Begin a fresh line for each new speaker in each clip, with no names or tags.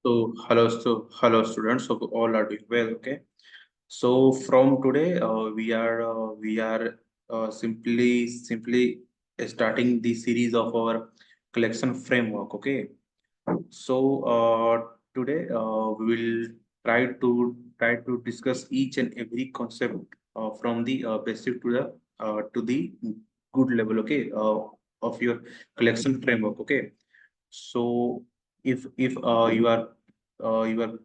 Hello students. Hope all are doing well. Okay. So from today, we are simply starting the series of our collection framework. Okay. So today we will try to discuss each and every concept from the basic to the good level. Okay. Of your collection framework. Okay. So if you are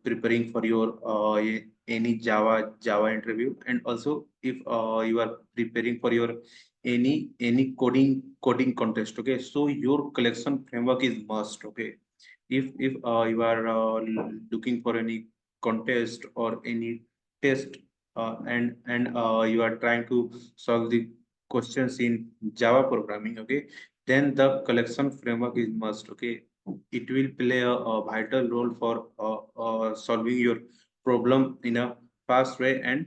preparing for your any Java interview, and also if you are preparing for your any coding contest, okay, so your collection framework is must. Okay, if you are looking for any contest or any test, and you are trying to solve the questions in Java programming, okay, then the collection framework is must. Okay, it will play a vital role for solving your problem in a fast way, and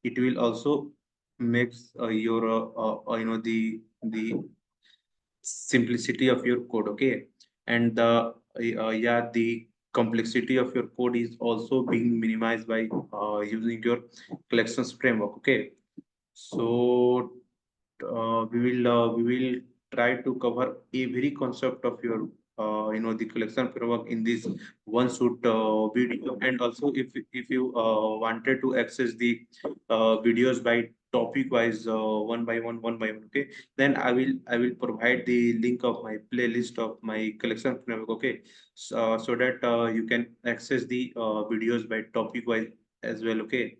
it will also makes your the simplicity of your code. Okay, and the complexity of your code is also being minimized by using your collections framework. Okay, so we will try to cover every concept of your the collection framework in this one shoot video. And also if you wanted to access the videos by topic wise, one by one, okay, then I will provide the link of my playlist of my collection framework. Okay, so that you can access the videos by topic wise as well. Okay,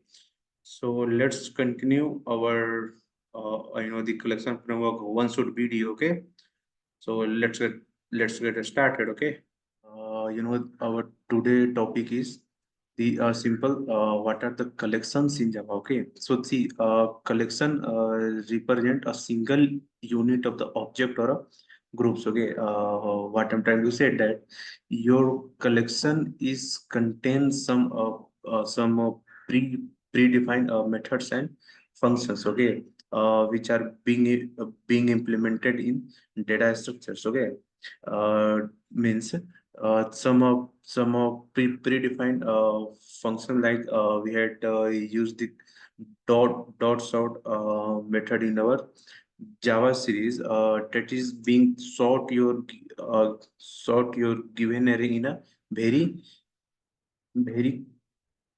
so let's continue our the collection framework one should video. Okay, so let's get started. Okay, our today topic is the simple what are the collections in Java. Okay, so see, collection represent a single unit of the object or a groups. Okay, what I'm trying to say that your collection is contains some predefined methods and functions. Okay, which are being implemented in data structures. Okay, means some of predefined function, like we had used the dot sort method in our Java series, that is being sort your given array in a very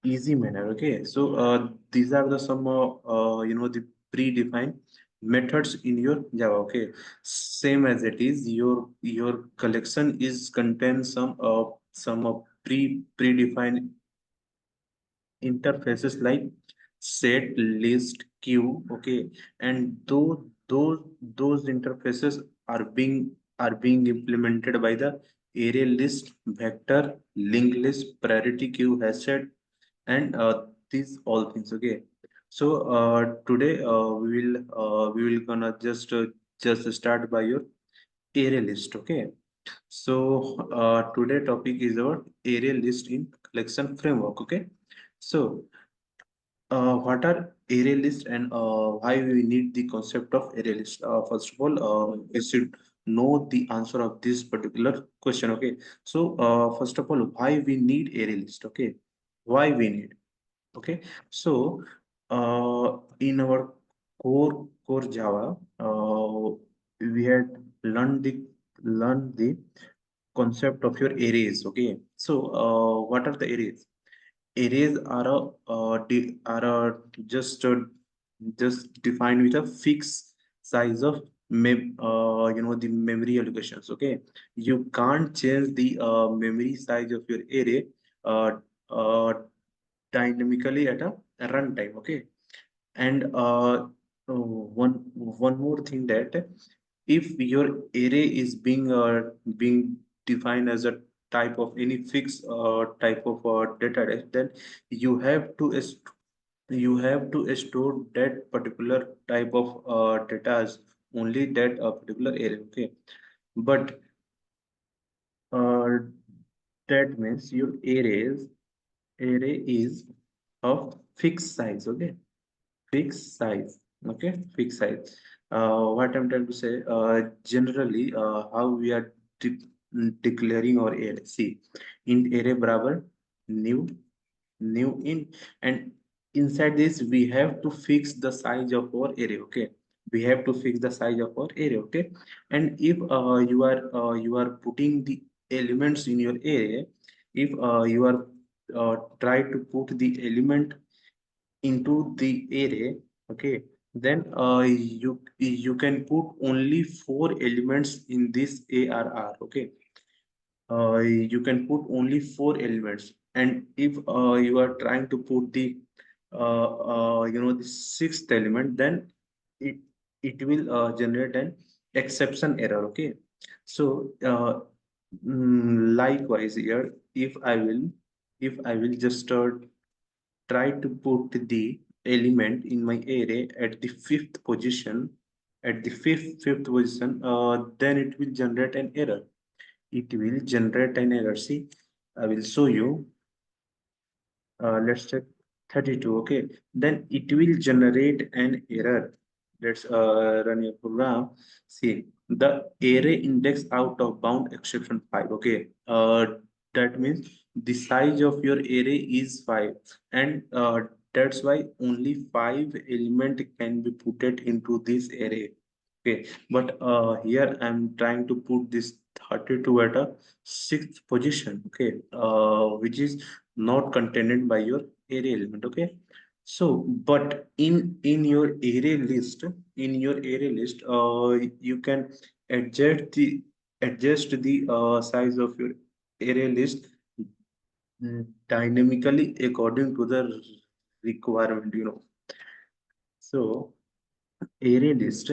easy manner. Okay, so these are the some the predefined methods in your Java. Okay, same as it is your collection is contain some predefined interfaces like set, list, queue. Okay, and those interfaces are being implemented by the array list, vector, linked list, priority queue, HashSet, and these all things. Okay, so today we will gonna just start by your array list. Okay, so today topic is our array list in collection framework. Okay, so what are array list, and why we need the concept of array list? First of all, we should know the answer of this particular question. Okay, so first of all, why we need array list? Okay, why we need? Okay, so in our core Java, we had learned the concept of your arrays. Okay, so what are the arrays? Arrays are just defined with a fixed size of the memory allocations. Okay, you can't change the memory size of your array uh, uh, dynamically at a runtime. Okay, and one more thing, that if your array is being defined as a type of any fixed type of data type, then you have to store that particular type of data as only that particular array. Okay, but uh, that means your array is of fixed size. Okay, fixed size. Okay, fixed size. What I'm trying to say, generally, how we are declaring our array. See, int array barabar new int, and inside this we have to fix the size of our array. Okay, we have to fix the size of our array. Okay, and if you are putting the elements in your array, if you are try to put the element into the array, okay, then you can put only 4 elements in this arr. Okay, you can put only 4 elements, and if you are trying to put the the sixth element, then it will generate an exception error. Okay, so likewise here, if I will just try to put the element in my array at the fifth position, fifth position, then it will generate an error. It will generate an error. See, I will show you. Let's check 32. Okay, then it will generate an error. Let's run your program. See, the array index out of bound exception 5. Okay, that means the size of your array is 5, and that's why only 5 element can be put it into this array. Okay, but here I'm trying to put this 32 at a sixth position. Okay, which is not contained by your array element. Okay, so but in your array list, you can adjust the size of your array list dynamically according to the requirement. So array list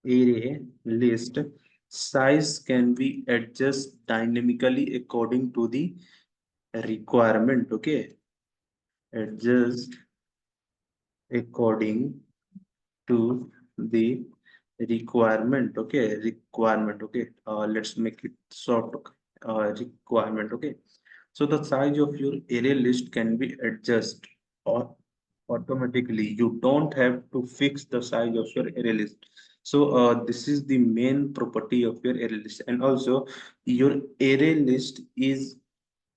array list size can be adjusted dynamically according to the requirement. Okay, adjust according to the requirement. Okay, requirement. Okay, let's make it short. Okay. Requirement. Okay, so the size of your array list can be adjusted or automatically. You don't have to fix the size of your array list. So this is the main property of your array list, and also your array list is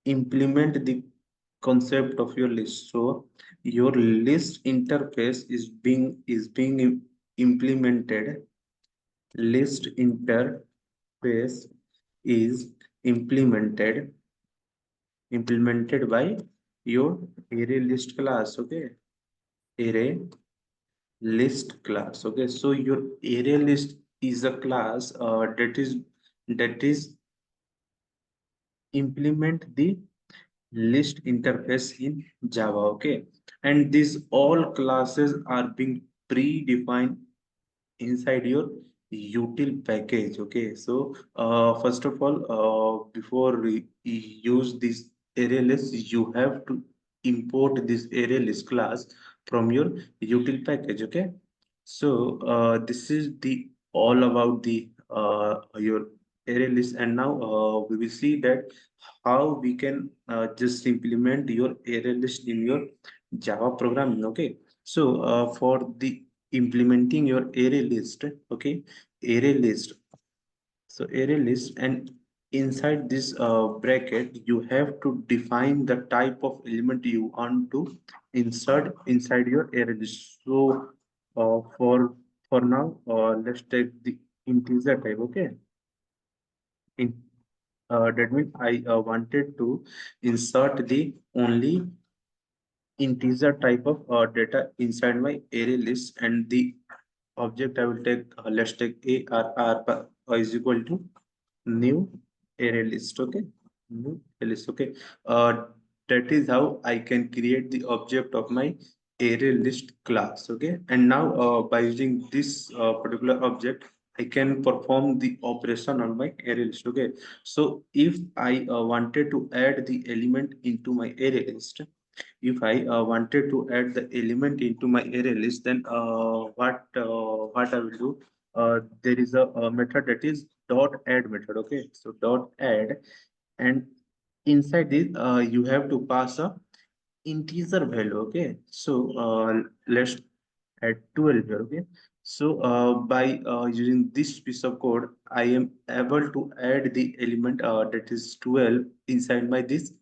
implement the concept of your list. So your list interface is being implemented. List interface is implemented by your array list class. Okay, array list class. Okay, so your array list is a class that is implement the list interface in Java. Okay, and these all classes are being predefined inside your util package. Okay, so first of all, before we use this array list, you have to import this array list class from your util package. Okay, so this is the all about the your array list, and now we will see that how we can just implement your array list in your Java programming. Okay, so for the implementing your array list. Okay, array list. So array list, and inside this bracket you have to define the type of element you want to insert inside your array list. So for now, let's take the integer type. Okay, in that means I wanted to insert the only integer type of data inside my array list, and the object I will take, let's take ARR is equal to new array list. Okay, new array list. Okay, that is how I can create the object of my array list class. Okay, and now by using this particular object, I can perform the operation on my array list. Okay, so if I wanted to add the element into my array list, if I wanted to add the element into my array list, then what I will do? There is a method that is dot add method. Okay, so dot add, and inside this you have to pass a integer value. Okay, so let's add 12 here. Okay, So by using this piece of code, I am able to add the element that is 12 inside my this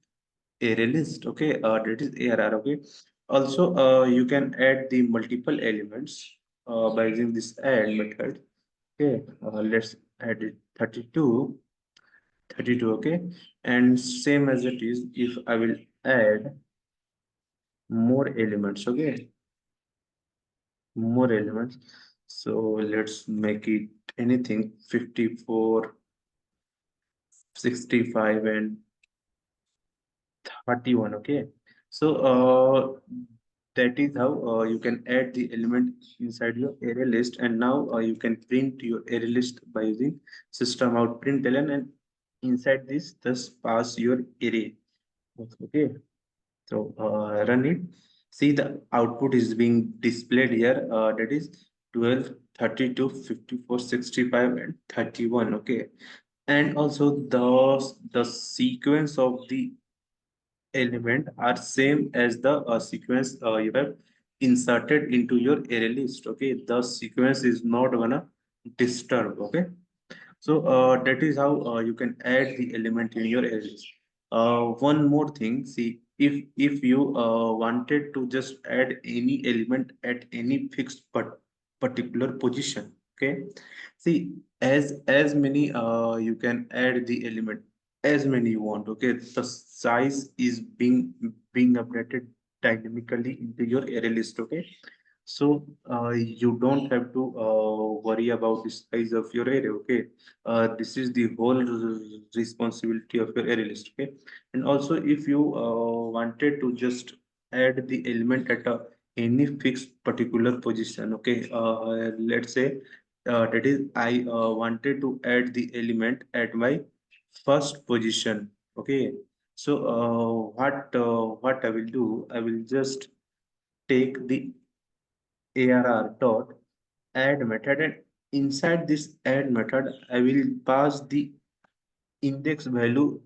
array list. Okay, that is ARR. Okay. Also, you can add the multiple elements by using this add method. Okay, let's add it 32, 32. Okay, and same as it is, if I will add more elements. Okay, more elements. So let's make it anything 54, 65, and 31. Okay. So that is how you can add the element inside your array list, and now you can print your array list by using system out println, and inside this just pass your array. Okay. So run it. See, the output is being displayed here. That is 12, 32, 54, 65, and 31. Okay. And also the sequence of the element are same as the sequence you have inserted into your array list. Okay. The sequence is not gonna disturb. Okay. So that is how you can add the element in your arrays. One more thing, see, if you wanted to just add any element at any fixed but particular position, okay. See, as many you can add the element as many you want. Okay, the size is being updated dynamically into your array list. Okay, so you don't have to worry about the size of your array. Okay, this is the whole responsibility of your array list. Okay, and also if you wanted to just add the element at any fixed particular position. Okay, let's say that is I wanted to add the element at my first position. Okay, so what I will do, I will just take the ARR dot add method, and inside this add method I will pass the index value.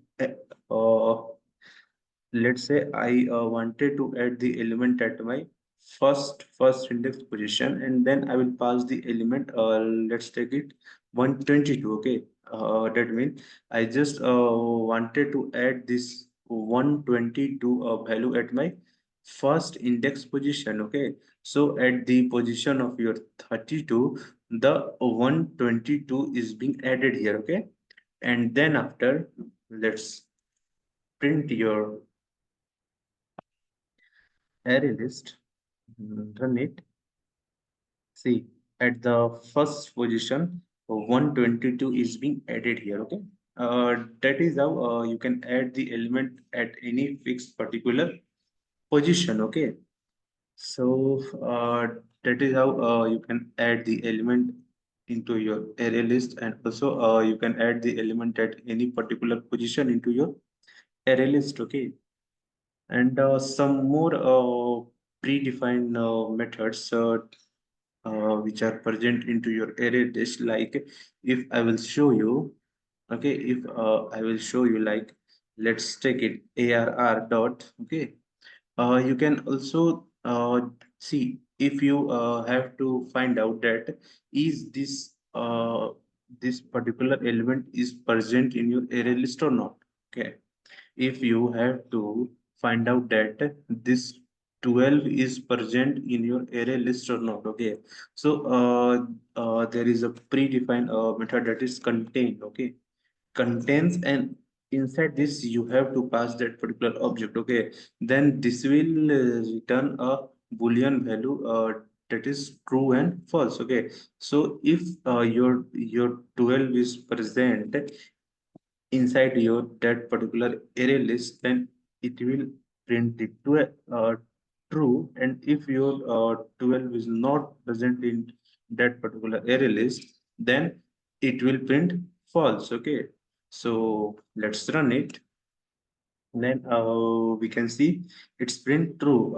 uh, let's say I wanted to add the element at my first index position, and then I will pass the element, let's take it 122. Okay, that means I just wanted to add this 122 value at my first index position. Okay, so at the position of your 32, the 122 is being added here. Okay, and then after, let's print your array list. Run it. See, at the first position, 122 is being added here. Okay. That is how you can add the element at any fixed particular position. Okay. So that is how you can add the element into your array list, and also you can add the element at any particular position into your array list. Okay. And some more predefined methods which are present into your array list. Like if I will show you, okay, if I will show you, like let's take it ARR dot. Okay, you can also see if you have to find out that is this particular element is present in your array list or not. Okay, if you have to find out that this 12 is present in your array list or not. Okay, so there is a predefined method that is contain. Okay, contains, and inside this you have to pass that particular object. Okay, then this will return a boolean value that is true and false. Okay, so if your 12 is present inside your that particular array list, then it will print it to true. And if your 12 is not present in that particular array list, then it will print false. Okay, so let's run it. Then we can see it's print true.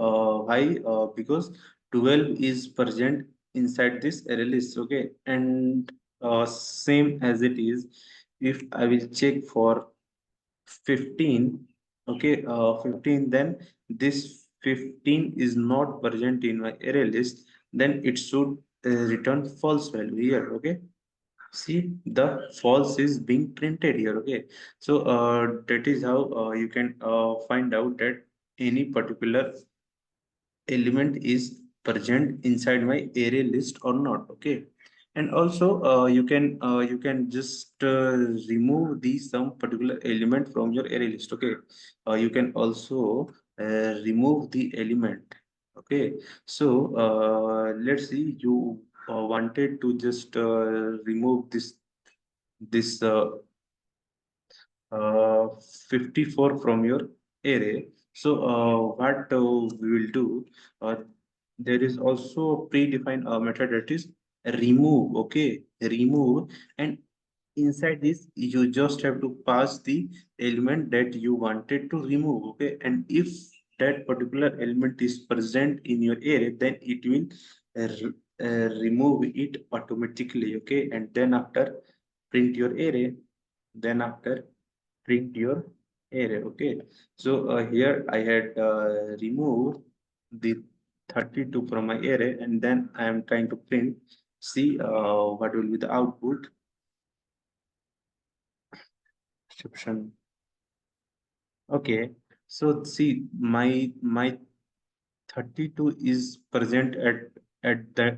Why? Because 12 is present inside this array list. Okay, and same as it is, if I will check for 15. Okay, 15, then this 15 is not present in my array list, then it should return false value here. Okay, see the false is being printed here. Okay, so that is how you can find out that any particular element is present inside my array list or not. Okay, and also you can just remove the some particular element from your array list. Okay, you can also remove the element. Okay, so let's see, you wanted to just remove this uh, 54 from your array. So what we will do, uh, there is also a predefined method that is remove. Okay, remove, and inside this you just have to pass the element that you wanted to remove. Okay, and if that particular element is present in your array, then it will remove it automatically. Okay, and then after print your array, then after print your array. Okay, so here I had removed the 32 from my array, and then I am trying to print. See what will be the output. Description. Okay, so see my 32 is present at the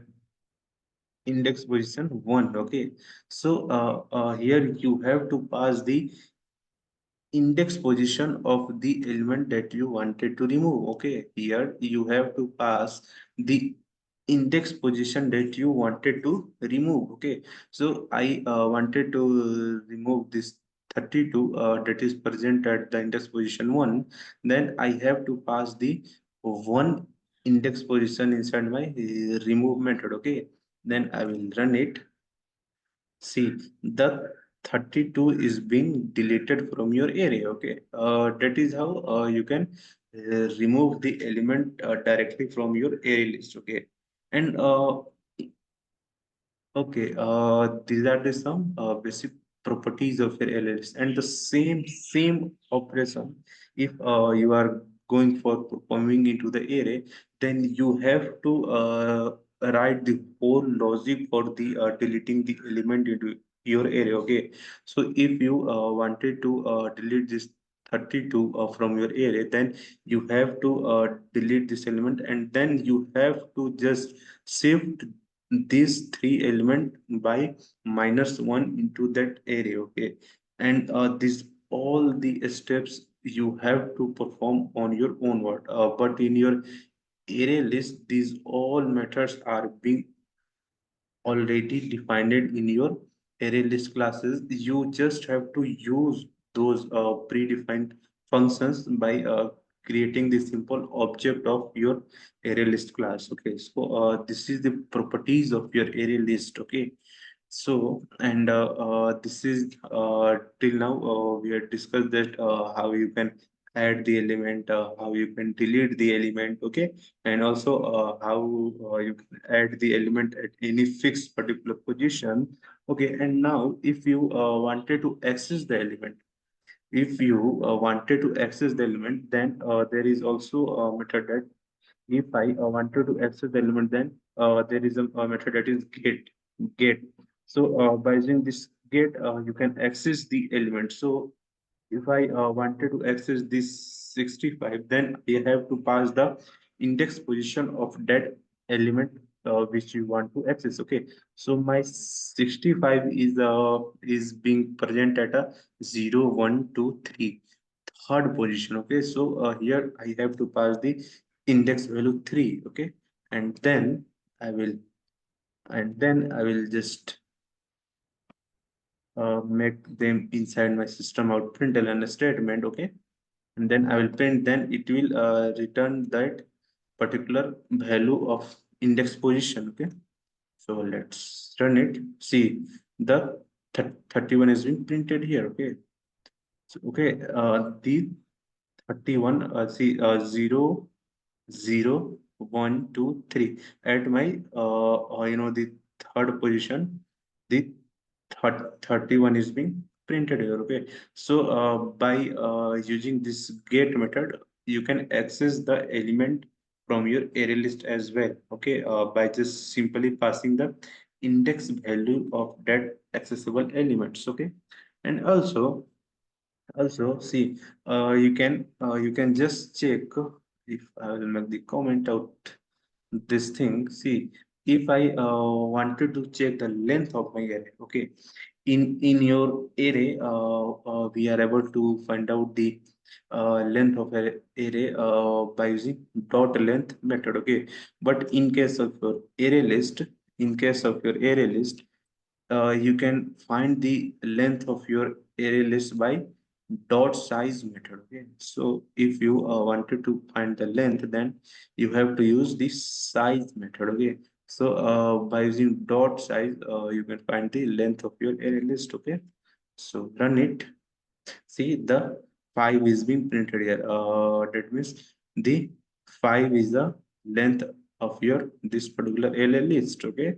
index position 1. Okay, so here you have to pass the index position of the element that you wanted to remove. Okay, here you have to pass the index position that you wanted to remove. Okay, so I wanted to remove this 32 that is present at the index position 1. Then I have to pass the one index position inside my remove method. Okay, then I will run it. See, the 32 is being deleted from your array. Okay, that is how you can remove the element directly from your array list. Okay, and okay, these are the some basic properties of your LLS, and the same operation. If you are going for performing into the array, then you have to write the whole logic for the deleting the element into your array. Okay, so if you wanted to delete this 32 from your array, then you have to delete this element, and then you have to just shift these three element by -1 into that array. Okay, and this all the steps you have to perform on your own word, but in your array list these all methods are being already defined in your array list classes. You just have to use those predefined functions by creating the simple object of your array list class. Okay, so this is the properties of your array list. Okay, so, and this is till now we have discussed that how you can add the element, how you can delete the element. Okay, and also how you can add the element at any fixed particular position. Okay, and now if you wanted to access the element, if you wanted to access the element, then there is also a method that if I wanted to access the element, then there is a method that is get. So by using this get, you can access the element. So if I wanted to access this 65, then I have to pass the index position of that element which you want to access. Okay, so my 65 is being present at a 0, 1, 2, 3 third position. Okay, so here I have to pass the index value 3. Okay, and then I will just make them inside my system out println statement. Okay, and then I will print, then it will return that particular value of index position. Okay, so let's run it. See, the 31 is being printed here. Okay, so okay, the 31, see, 0, 0, 1, 2, 3 at my the third position, the 31 is being printed here. Okay, so by using this get method, you can access the element from your array list as well. Okay, by just simply passing the index value of that accessible elements. Okay, and also see, you can just check if I will make the comment out this thing. See, if I wanted to check the length of my array, okay, in your array, we are able to find out the length of array by using dot length method. Okay, but in case of your array list, in case of your array list, you can find the length of your array list by dot size method. Okay, so if you wanted to find the length, then you have to use the size method. Okay, so by using dot size, you can find the length of your array list. Okay, so run it. See, the 5 is being printed here. That means the 5 is the length of your this particular array list. Okay,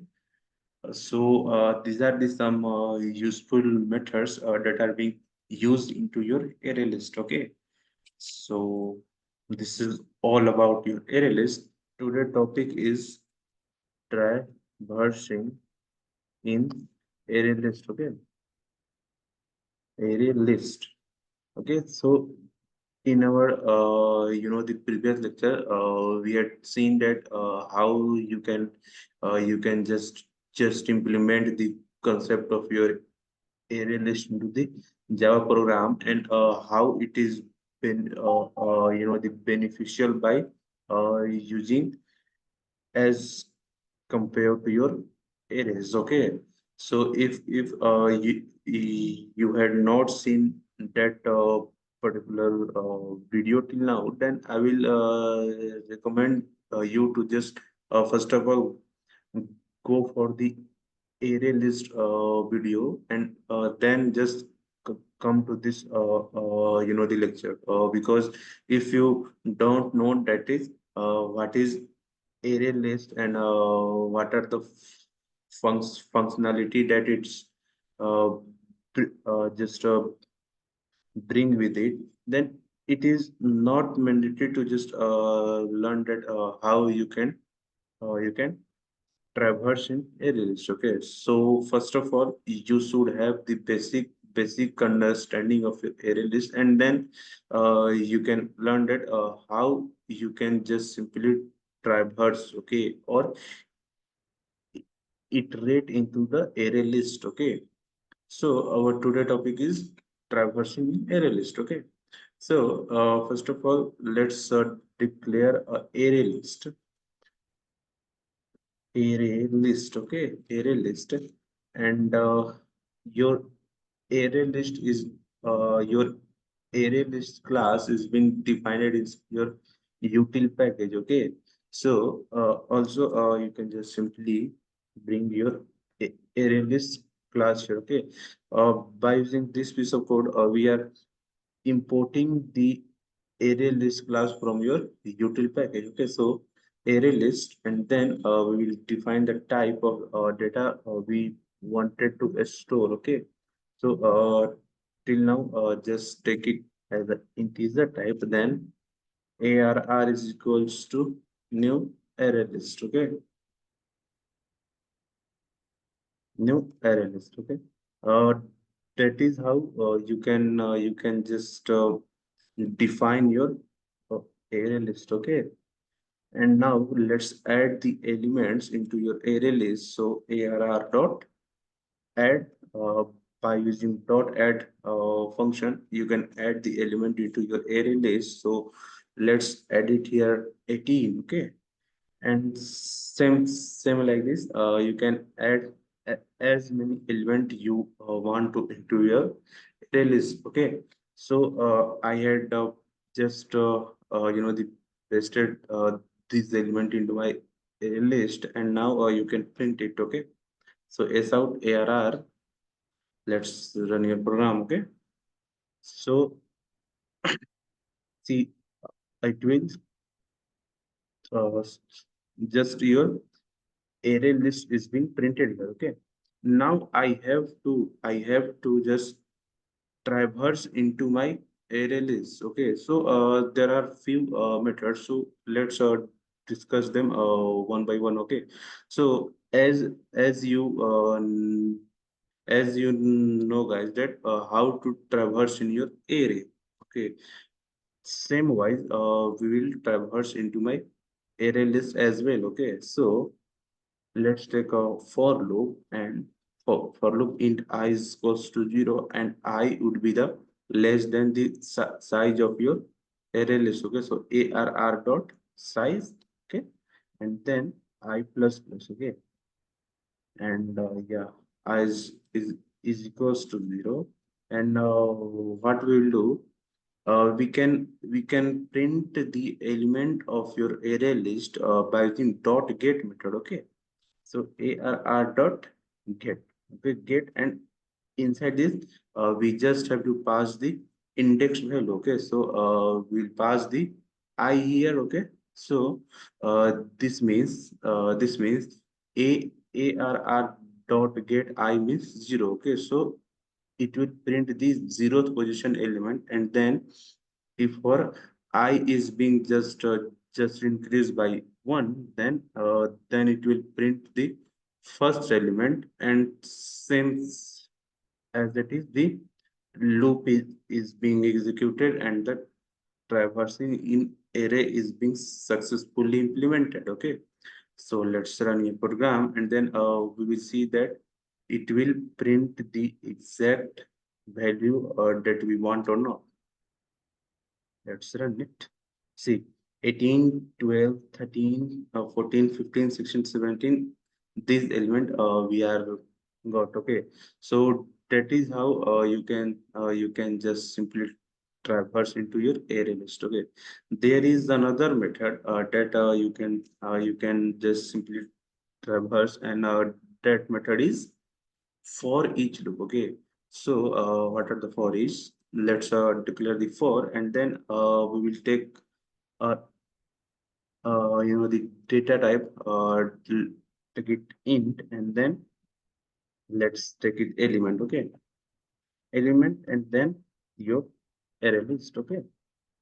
so these are the some useful methods that are being used into your array list. Okay, so this is all about your array list. Today topic is traversing in array list. Okay, array list. Okay, so in our the previous lecture, we had seen that how you can just implement the concept of your array list into the Java program, and how it is been the beneficial by using as compared to your arrays. Okay, so if you had not seen that particular video till now, then I will recommend you to just first of all go for the array list video, and then just come to this the lecture, because if you don't know that is what is array list, and what are the functionality that it's uh, just bring with it, then it is not mandatory to just learn that how you can traverse in ArrayList. Okay, so first of all, you should have the basic understanding of your ArrayList, and then you can learn that how you can just simply traverse, okay, or iterate into the ArrayList. Okay, so our today topic is traversing in ArrayList. Okay, so first of all, let's declare a ArrayList. Okay, ArrayList, and your ArrayList is your ArrayList class is being defined in your util package. Okay, so also you can just simply bring your ArrayList class here. Okay, by using this piece of code, we are importing the array list class from your util package. Okay, so array list, and then we will define the type of data we wanted to store. Okay, so till now just take it as an integer type, then arr is equals to new array list. Okay, new array list. Okay, uh, that is how you can just define your uh, array list. Okay, and now let's add the elements into your array list. So arr dot add, by using dot add function, you can add the element into your array list. So let's add it here 18. Okay, and same like this, you can add as many element you want to into your array list. Okay, so I had just the pasted this element into my array list, and now you can print it. Okay, so s out arr, let's run your program. Okay, so see, it will uh, just your array list is being printed here. Okay, now I have to just traverse into my array list. Okay, so there are few methods, so let's discuss them one by one. Okay, so as you as you know, guys, that how to traverse in your array. Okay, same wise, we will traverse into my array list as well. Okay, so let's take a for loop, and for loop int I is equals to 0, and I would be the less than the size of your array list. Okay, so arr dot size. Okay, and then I plus plus. Okay, and yeah, I is equals to 0, and what we will do, we can print the element of your array list by using dot get method. Okay, so arr dot get. Okay, get, and inside this we just have to pass the index value. Okay, so we'll pass the I here. Okay, so this means a arr dot get I means 0. Okay, so it will print the zeroth position element, and then if for I is being just increased by 1, then it will print the first element, and since as it is the loop is being executed and the traversing in array is being successfully implemented. Okay, so let's run a program, and then we will see that it will print the exact value that we want or not. Let's run it. See, 18, 12, 13, 14, 15, 16, 17. This element we are got. Okay, so that is how you can just simply traverse into your array list. Okay, there is another method that you can just simply traverse, and that method is for each loop. Okay, so what are the for each? Let's declare the for, and then we will take uh, the data type, take it int, and then let's take it element. Okay, element, and then your array list. Okay,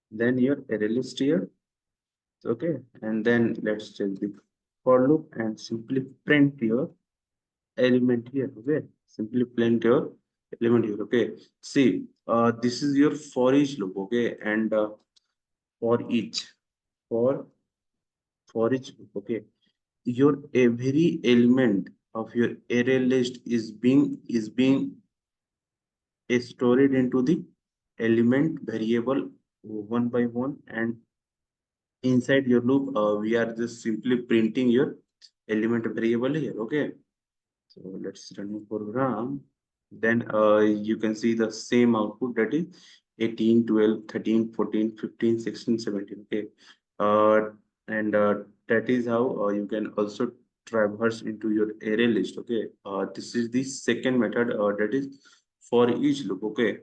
then your array list here. Okay, and then let's check the for loop and simply print your element here. Okay, simply print your element here. Okay, see, this is your for each loop. Okay, and for each for each loop. Okay, your every element of your array list is being stored into the element variable one by one, and inside your loop we are just simply printing your element variable here. Okay, so let's run the program. Then you can see the same output, that is 18, 12, 13, 14, 15, 16, 17. Okay, and that is how you can also traverse into your array list. Okay, this is the second method, that is for each loop. Okay,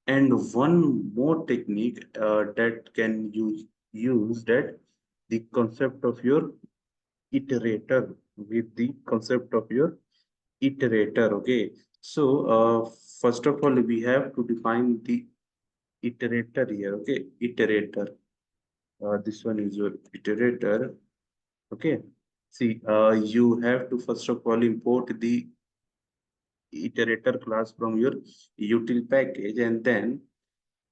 and one more technique that can use that the concept of your iterator, with the concept of your iterator. Okay, so first of all we have to define the iterator here. Okay, iterator, this one is your iterator. Okay, see, you have to first of all import the iterator class from your util package, and then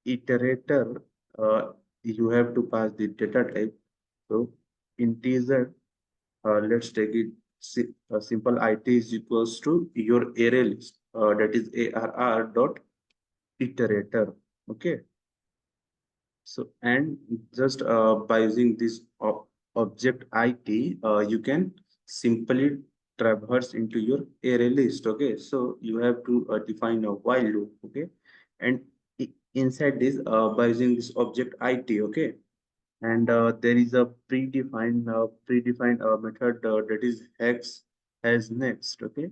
iterator, uh, you have to pass the data type. So integer, let's take it simple, it is equals to your array list, that is arr dot iterator. Okay, so and just by using this object it, you can simply traverse into your array list. Okay, so you have to define a while loop. Okay, and inside this by using this object it. Okay, and there is a predefined method that is hex as next. Okay,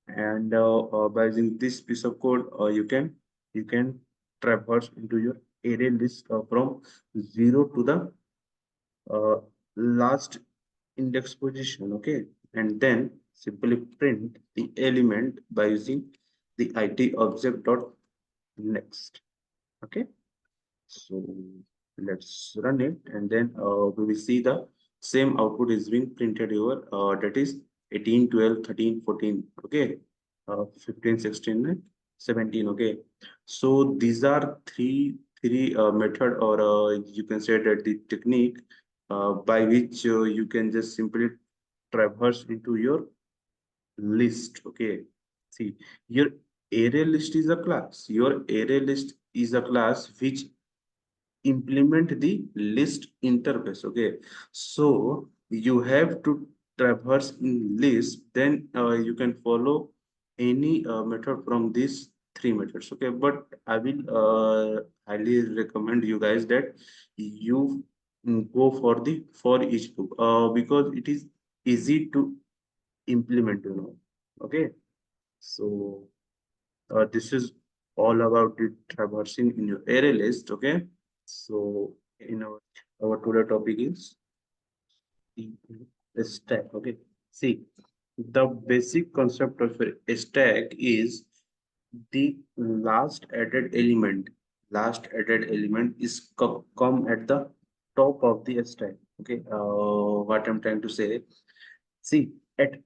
and by using this piece of code you can traverse into your array list from 0 to the uh, last index position. Okay, and then simply print the element by using the it object dot next. Okay, so let's run it, and then we will see the same output is being printed over, that is 18, 12, 13, 14, okay, 15, 16, and 17, okay. So these are three method, or you can say that the technique by which you can just simply traverse into your list, okay. See, your array list is a class. Your array list is a class which implement the list interface, okay. So you have to traverse in list, then you can follow any method from these three methods, okay. But I will highly recommend you guys that you go for the for each loop, because it is easy to implement, okay. So this is all about the traversing in your array list, okay. So in our today topic is the stack, okay. See, the basic concept of a stack is the last added element. Last added element is come at the top of the stack, okay. What I'm trying to say, see, at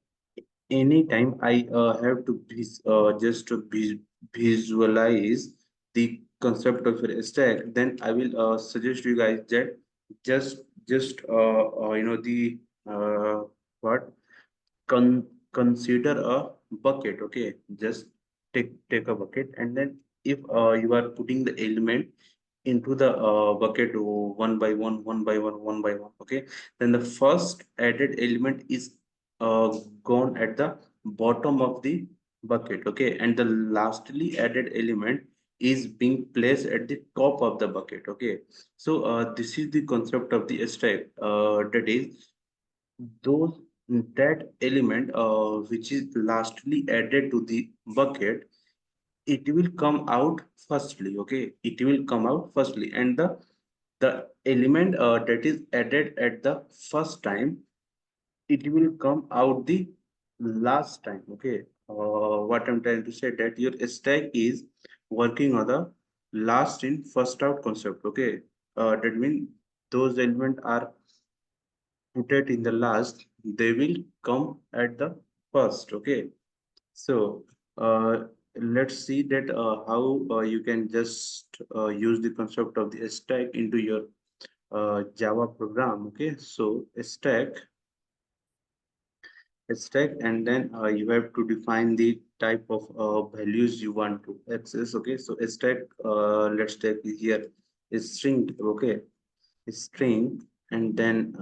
anytime I have to just to visualize the concept of a stack, then I will suggest you guys that just the uh, what consider a bucket, okay. Just take a bucket, and then if you are putting the element into the bucket, one by one, one by one, okay. Then the first added element is gone at the bottom of the bucket, okay, and the lastly added element is being placed at the top of the bucket, okay. So this is the concept of the stack, that is those that element which is lastly added to the bucket, it will come out firstly, okay. It will come out firstly, and the element that is added at the first time, it will come out the last time, okay. What I'm trying to say, that your stack is working on the last in first out concept, okay. That means those elements are put it in the last, they will come at the first, okay. So let's see that how you can just use the concept of the stack into your Java program, okay. So a stack, and then you have to define the type of values you want to access, okay. So a stack, let's take here is string, okay, string, and then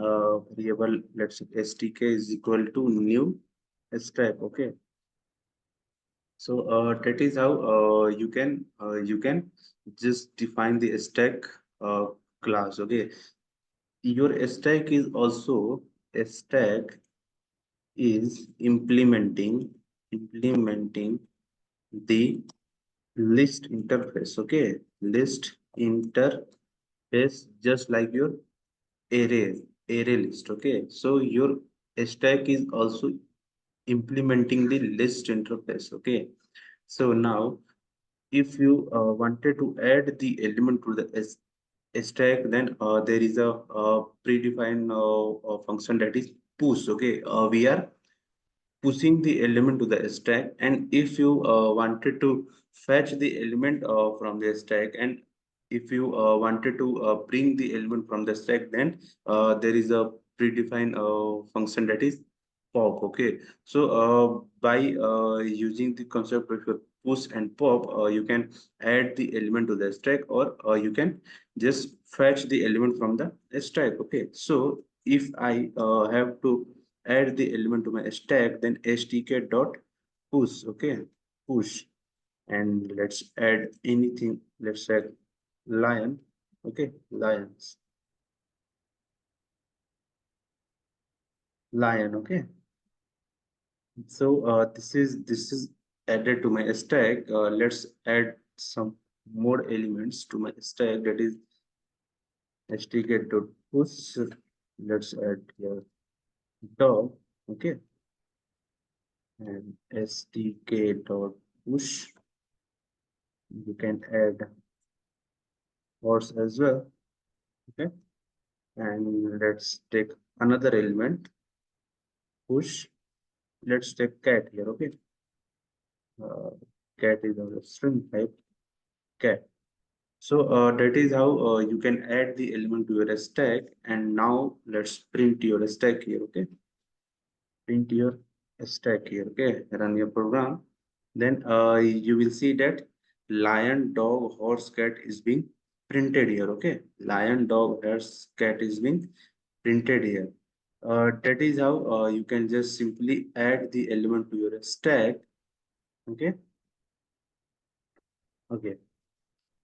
variable, let's say stk is equal to new stack, okay. So that is how you can just define the stack uh, class, okay. Your stack is also, a stack is implementing the list interface, okay. List interface, just like your array list, okay. So your stack is also implementing the list interface, okay. So now if you wanted to add the element to the stack, then there is a predefined function, that is push, okay. We are pushing the element to the stack, and if you wanted to fetch the element from the stack, and if you wanted to bring the element from the stack, then there is a predefined function, that is pop, okay. So by using the concept of your push and pop, you can add the element to the stack, or you can just fetch the element from the stack, okay. So if I have to add the element to my stack, then stk dot push, okay, push, and let's add anything, let's add lion, okay, lion, okay. So this is added to my stack. Let's add some more elements to my stack, that is stk dot push. Let's add here dog, okay, and stk dot push. You can add horse as well, okay. And let's take another element, push. Let's take cat here, okay? Uh, Cat is a string type, cat. So that is how you can add the element to your stack. And now let's print your stack here, okay? Print your stack here, okay? Run your program. Then you will see that lion, dog, horse, cat is being printed here, okay? Lion, dog, horse, cat is being printed here. That is how you can just simply add the element to your stack, okay? Okay.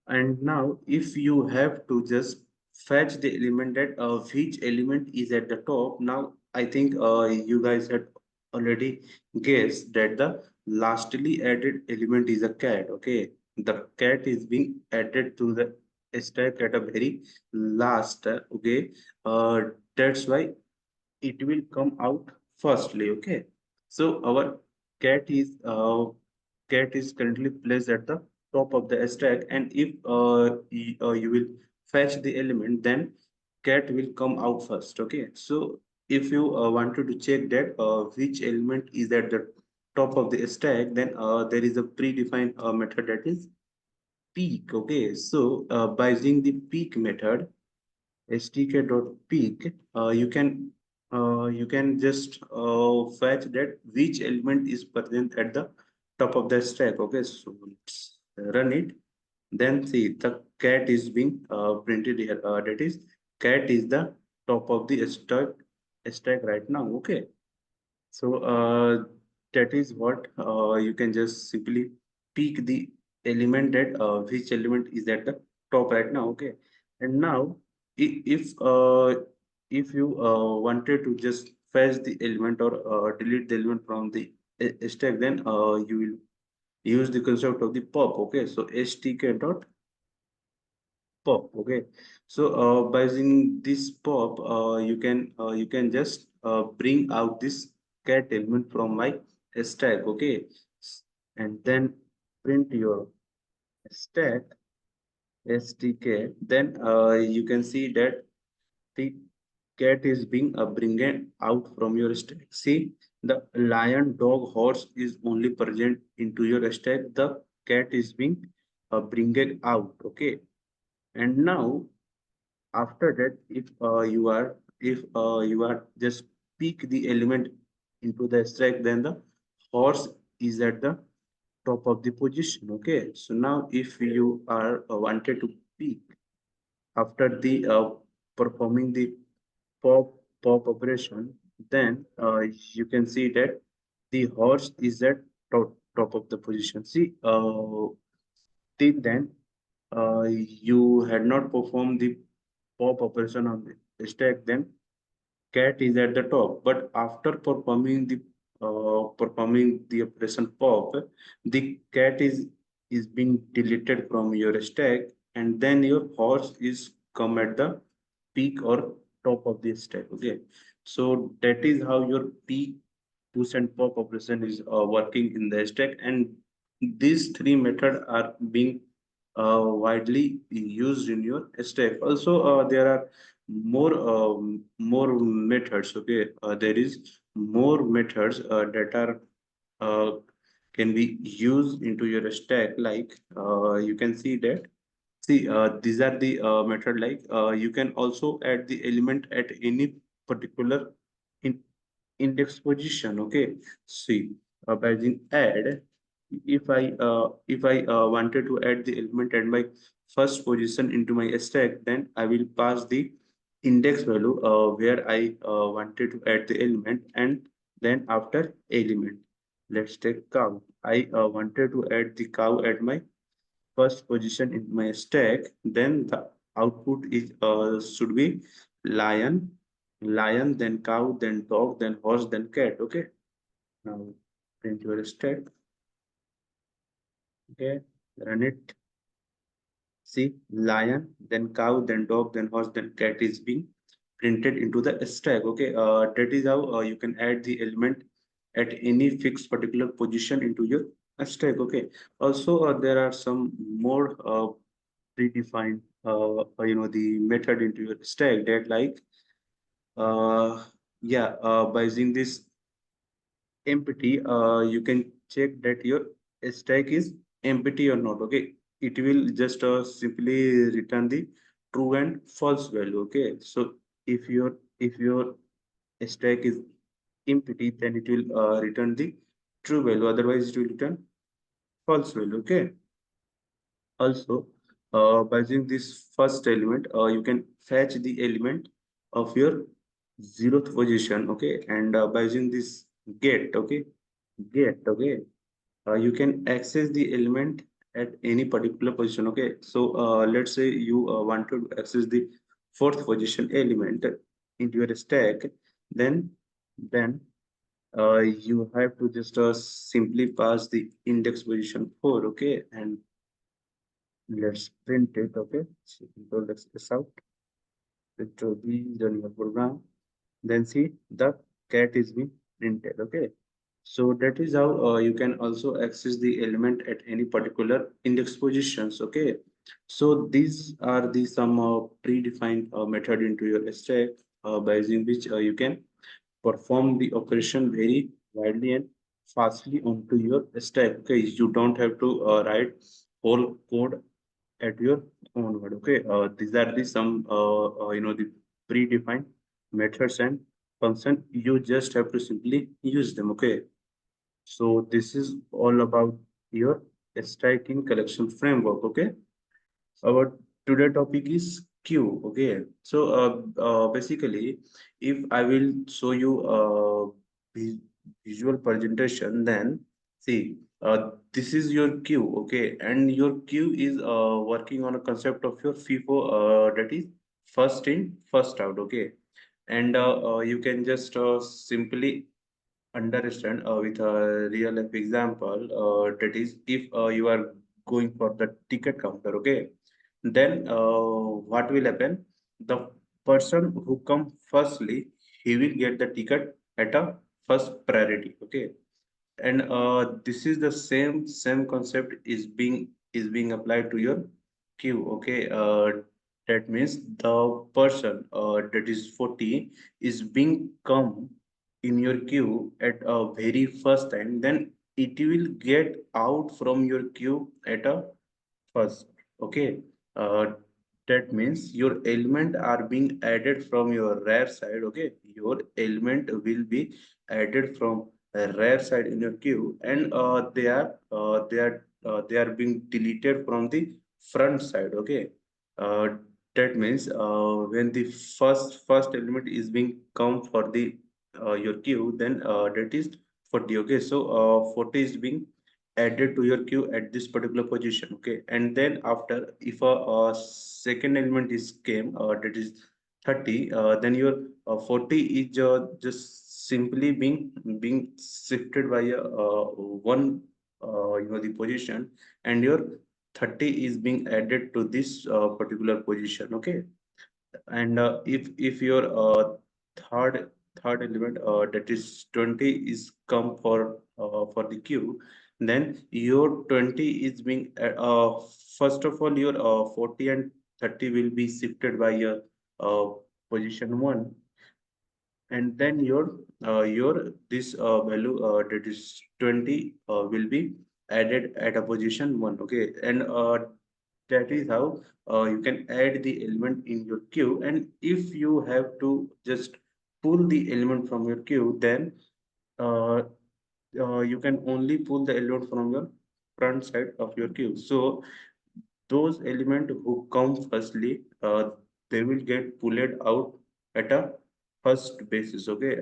And now if you have to just fetch the element that which element is at the top, now I think you guys had already guessed that the lastly added element is a cat, okay? The cat is being added to the stack at a very last, okay? That's why it will come out firstly, okay? So our cat is uh, cat is currently placed at the top of the stack, and if you will fetch the element, then cat will come out first, okay? So if you wanted to check that which element is at the top of the stack, then there is a predefined method that is peek, okay? So by using the peek method, stk.peek, you can just fetch that which element is present at the top of the stack, okay? So let's run it. Then see the cat is being printed here. That is, cat is the top of the stack right now, okay? So that is what you can just simply pick the element that which element is at the top right now. Okay, and now if you wanted to just fetch the element or delete the element from the stack, then you will use the concept of the pop. Okay, so stk dot pop, okay? So by using this pop, you can just bring out this cat element from my stack, okay? And then print your stack stk. Then you can see that the cat is being bringing out from your stack. See, the lion, dog, horse is only present into your stack. The cat is being bringing out, okay? And now after that, if you are just pick the element into the stack, then the horse is at the top of the position, okay? So now if you are wanted to pick after the performing the pop operation, then you can see that the horse is at top of the position. See, till then you had not performed the pop operation on the stack, then cat is at the top. But after performing the operation pop, the cat is being deleted from your stack, and then your horse is come at the peak or top of the stack. Okay, so that is how your peak, push, and pop operation is working in the stack, and these three methods are being widely used in your stack. Also, there are more methods. Okay, there is more methods that are uh, can be used into your stack. Like you can see that. See, these are the method, like you can also add the element at any particular in index position. Okay, see, by using add, if I wanted to add the element at my first position into my stack, then I will pass the index value where I wanted to add the element, and then after element, let's take cow. I wanted to add the cow at my first position in my stack, then the output is should be lion, then cow, then dog, then horse, then cat. Okay. Now print your stack. Okay. Run it. See, lion, then cow, then dog, then horse, then cat is being printed into the stack. Okay. That is how you can add the element at any fixed particular position into your stack. Okay. Also, there are some more predefined the method into your stack that like by using this empty, you can check that your stack is empty or not. Okay, it will just simply return the true and false value. Okay, so if your stack is empty, then it will return the true value, otherwise it will return false value. Okay, also by using this first element, you can fetch the element of your zeroth position. Okay, and by using this get, you can access the element at any particular position. Okay, so let's say you want to access the fourth position element into your stack, then then you have to just simply pass the index position 4. Okay, and let's print it. Okay, so control X this out. It will be run your program. Then see the cat is being printed. Okay, so that is how you can also access the element at any particular index positions. Okay, so these are the some predefined method into your stack by using which you can perform the operation very widely and fastly onto your stack. Okay, you don't have to write whole code at your own word. Okay, these are the some the predefined methods and function. You just have to simply use them. Okay, so this is all about your stacking collection framework. Okay, our today topic is queue. Okay, so basically, if I will show you visual presentation, then see this is your queue. Okay, and your queue is working on a concept of your FIFO, that is first in first out. Okay, and you can just simply understand with a real life example, that is if you are going for the ticket counter. Okay, then what will happen, the person who come firstly, he will get the ticket at a first priority. Okay, and this is the same concept is being applied to your queue. Okay, that means the person that is 40 is being come in your queue at a very first time, then it will get out from your queue at a first. Okay, uh, that means your element are being added from your rear side. Okay, your element will be added from a rear side in your queue, and they are being deleted from the front side. Okay, uh, that means when the first element is being come for the your queue, then that is 40. Okay, so 40 is being added to your queue at this particular position. Okay, and then after, if a second element is came, that is 30, then your 40 is just simply being shifted by one the position, and your 30 is being added to this particular position. Okay, and if your third third element, that is 20, is come for the queue, then your 20 is being first of all, your 40 and 30 will be shifted by your uh, position 1, and then your this value, that is 20, will be added at a position 1. Okay, and that is how you can add the element in your queue. And if you have to just pull the element from your queue, then uh, you can only pull the element from your front side of your queue. So those elements who come firstly, they will get pulled out at a first basis. Okay,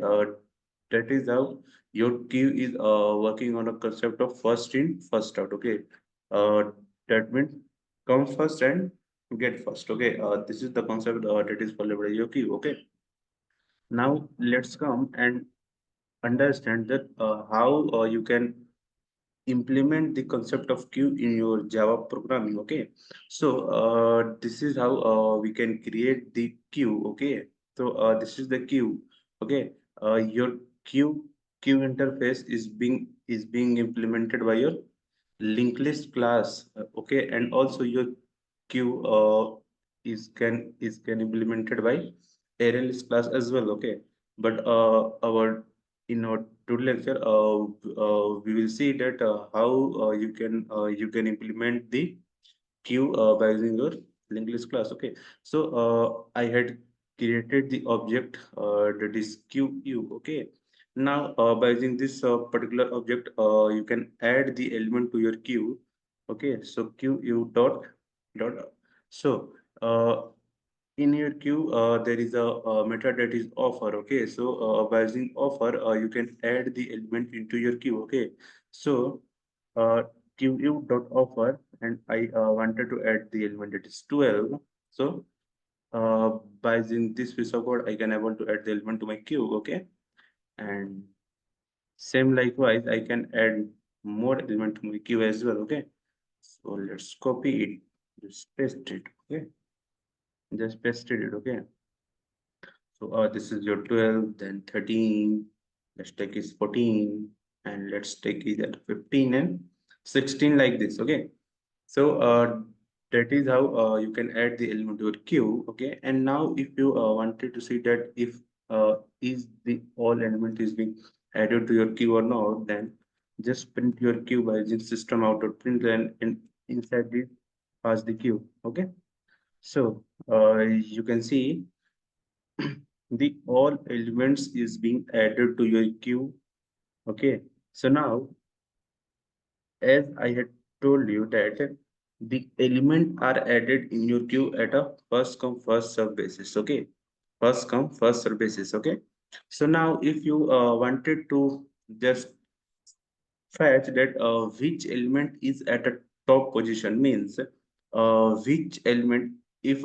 that is how your queue is working on a concept of first in, first out. Okay, uh, that means come first and get first. Okay, this is the concept that is followed by your queue. Okay, now let's come and understand that how you can implement the concept of queue in your Java programming. Okay, so this is how we can create the queue. Okay, so this is the queue. Okay, your queue interface is being implemented by your linked list class. Okay, and also your queue. is can implemented by ArrayList class as well. Okay, but our in our today lecture, we will see that how you can implement the queue by using your LinkedList class. Okay, so I had created the object that is queue. Okay, now by using this particular object, you can add the element to your queue. Okay, so queue dot. So in your queue, there is a method that is offer. Okay, so by using offer, you can add the element into your queue. Okay, so uh, queue dot offer, and I wanted to add the element that is 12. So uh, by using this piece of code, I can able to add the element to my queue. Okay, and same likewise, I can add more element to my queue as well. Okay, so let's copy it, just paste it. Okay, just pasted it. Okay, so this is your 12, then 13. Let's take is 14, and let's take it at 15 and 16 like this. Okay. So that is how you can add the element to your queue. Okay. And now if you wanted to see that if is the all element is being added to your queue or not, then just print your queue by using system out of print and inside it pass the queue. Okay. So you can see the all elements is being added to your queue. Okay, so now as I had told you that the element are added in your queue at a first come first serve basis. Okay, first come first serve basis. Okay, so now if you wanted to just fetch that which element is at a top position, means which element, if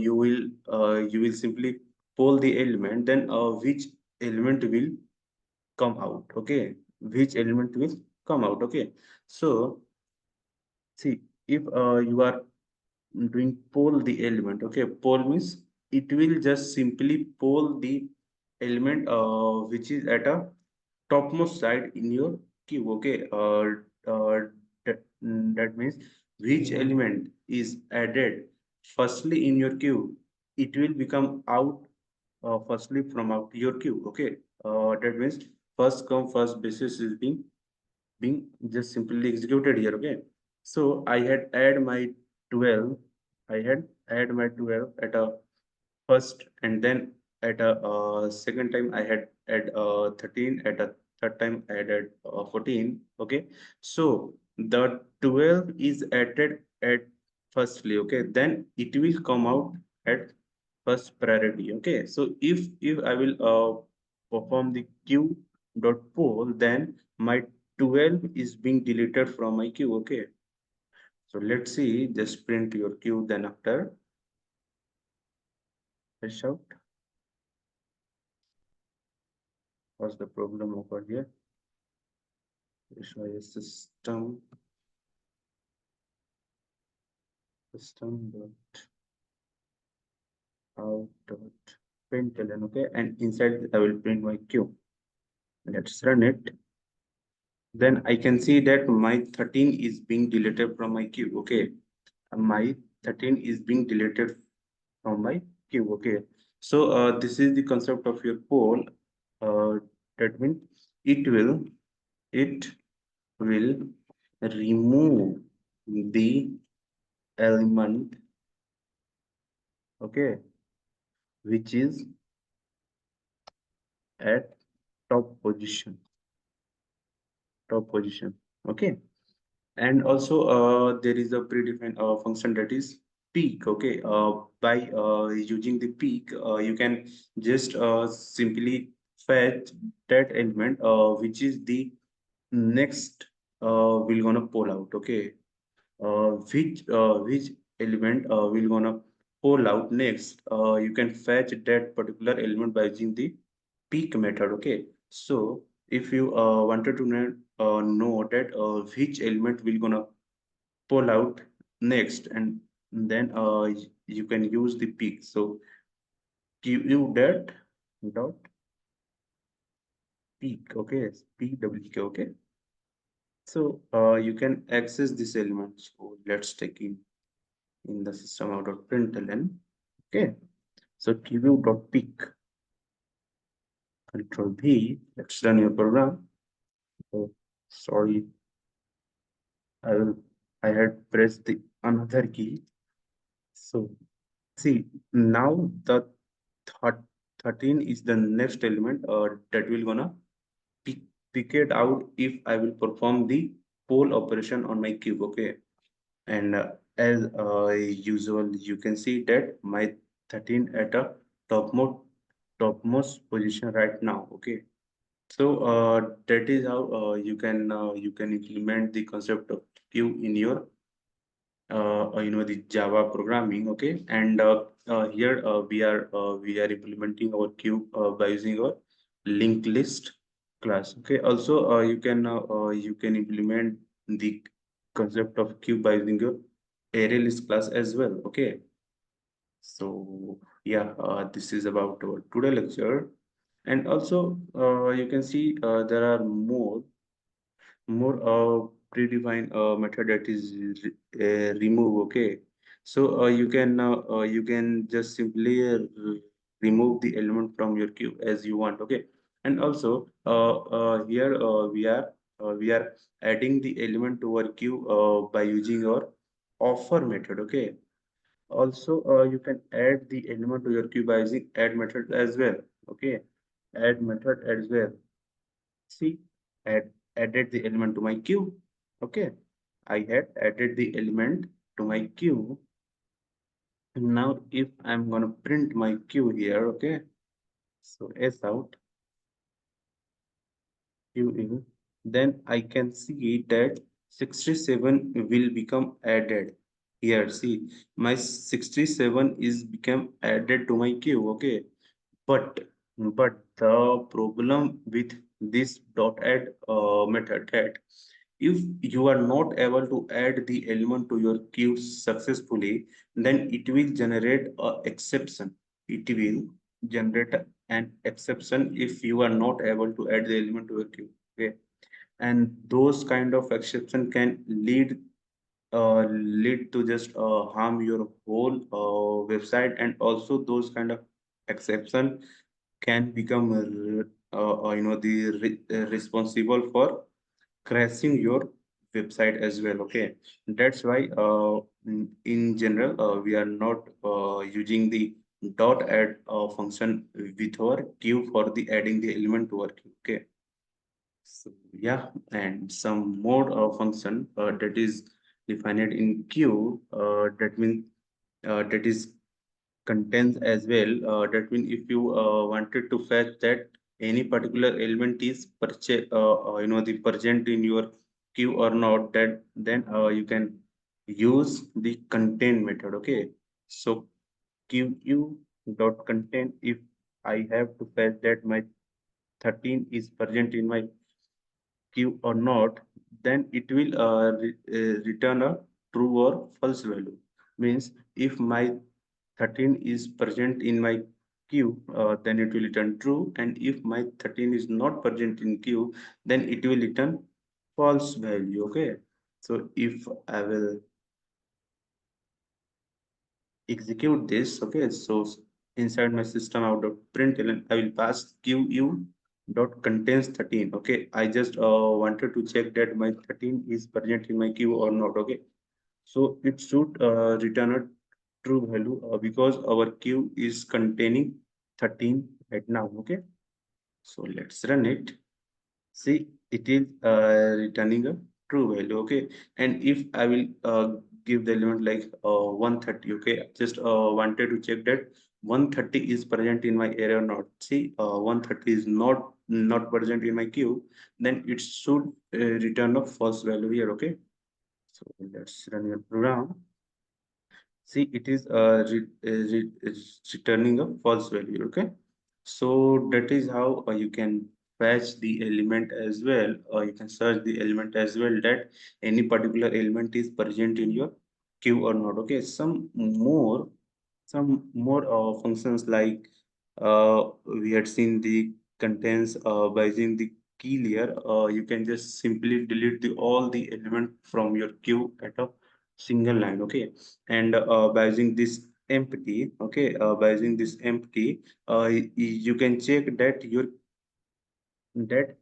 you will simply pull the element, then which element will come out. Okay, which element will come out. Okay, so see, if you are doing poll the element. Okay, poll means it will just simply poll the element which is at a topmost side in your queue. Okay, that means which element is added firstly in your queue, it will become out firstly from out your queue. Okay, that means first come first basis is being just simply executed here. Okay, so I had add my 12. I had add my 12 at a first, and then at a second time I had add 13, at a third time I added 14. Okay, so the 12 is added at firstly. Okay, then it will come out at first priority. Okay, so if I will perform the queue dot poll, then my 12 is being deleted from my queue. Okay, so let's see, just print your queue, then after fresh out. What's the problem over here? Show a system dot out dot println. Okay, and inside I will print my queue. Let's run it. Then I can see that my 13 is being deleted from my queue. Okay, my 13 is being deleted from my queue. Okay, so this is the concept of your poll. Uh, that means it will it will remove the element. Okay, which is at top position. Top position. Okay, and also there is a predefined function that is peak. Okay, by using the peak, you can just simply fetch that element which is the next will gonna pull out. Okay, which element will gonna pull out next, you can fetch that particular element by using the peak method. Okay, so if you wanted to know that which element will gonna pull out next, and then you can use the peak. So give you that dot peak. Okay, pwk. Okay, so you can access this element. So let's take in the system out of println. Okay, so preview.pick, Control V. Let's run your program. Oh, sorry, I will. I had pressed the another key. So see, now the third 13 is the next element that will gonna pick, pick it out if I will perform the poll operation on my cube. Okay, and as usual, you can see that my 13 at a topmost position right now. Okay, so that is how you can implement the concept of queue in your the Java programming. Okay, and here we are implementing our queue by using our linked list class. Okay, also you can implement the concept of queue by using your ArrayList class as well. Okay, so yeah, this is about our today lecture, and also you can see there are more predefined method that is remove. Okay, so you can just simply remove the element from your queue as you want. Okay, and also here we are adding the element to our queue by using our offer method. Okay, also you can add the element to your queue by using add method as well. Okay, add method as well. See, added the element to my queue. Okay, I had added the element to my queue. Now, if I'm gonna print my queue here, okay, so S out, queue in, then I can see that 67 will become added here. See, my 67 is become added to my queue. Okay, but the problem with this dot add method that if you are not able to add the element to your queue successfully, then it will generate a exception. It will generate an exception if you are not able to add the element to your queue. Okay, and those kind of exception can lead to just harm your whole website, and also those kind of exception can become responsible for crashing your website as well. Okay, that's why in general we are not using the dot add function with our queue for the adding the element to our queue. Okay, so yeah, and some more function that is defined in queue that means that is contains as well. That means if you wanted to fetch that any particular element is the present in your queue or not, that then you can use the contain method. Okay, so queue dot contain, if I have to fetch that my 13 is present in my queue or not, then it will return a true or false value. Means if my 13 is present in my queue, then it will return true. And if my 13 is not present in queue, then it will return false value. Okay. So if I will execute this, okay, so inside my system out of println, I will pass QU dot contains 13. Okay, I just wanted to check that my 13 is present in my queue or not. Okay, so it should return a true value because our queue is containing 13 right now. Okay, so let's run it. See, it is returning a true value. Okay, and if I will give the element like 130. Okay, just wanted to check that 130 is present in my array or not. See, 130 is not present in my queue, then it should return a false value here. Okay, so let's run your program. See, it is returning a false value. Okay, so that is how you can fetch the element as well, or you can search the element as well, that any particular element is present in your queue or not. Okay, some more functions like we had seen the contains by using the key layer. You can just simply delete all the element from your queue at a single line. Okay, and by using this empty, okay, by using this empty, you can check that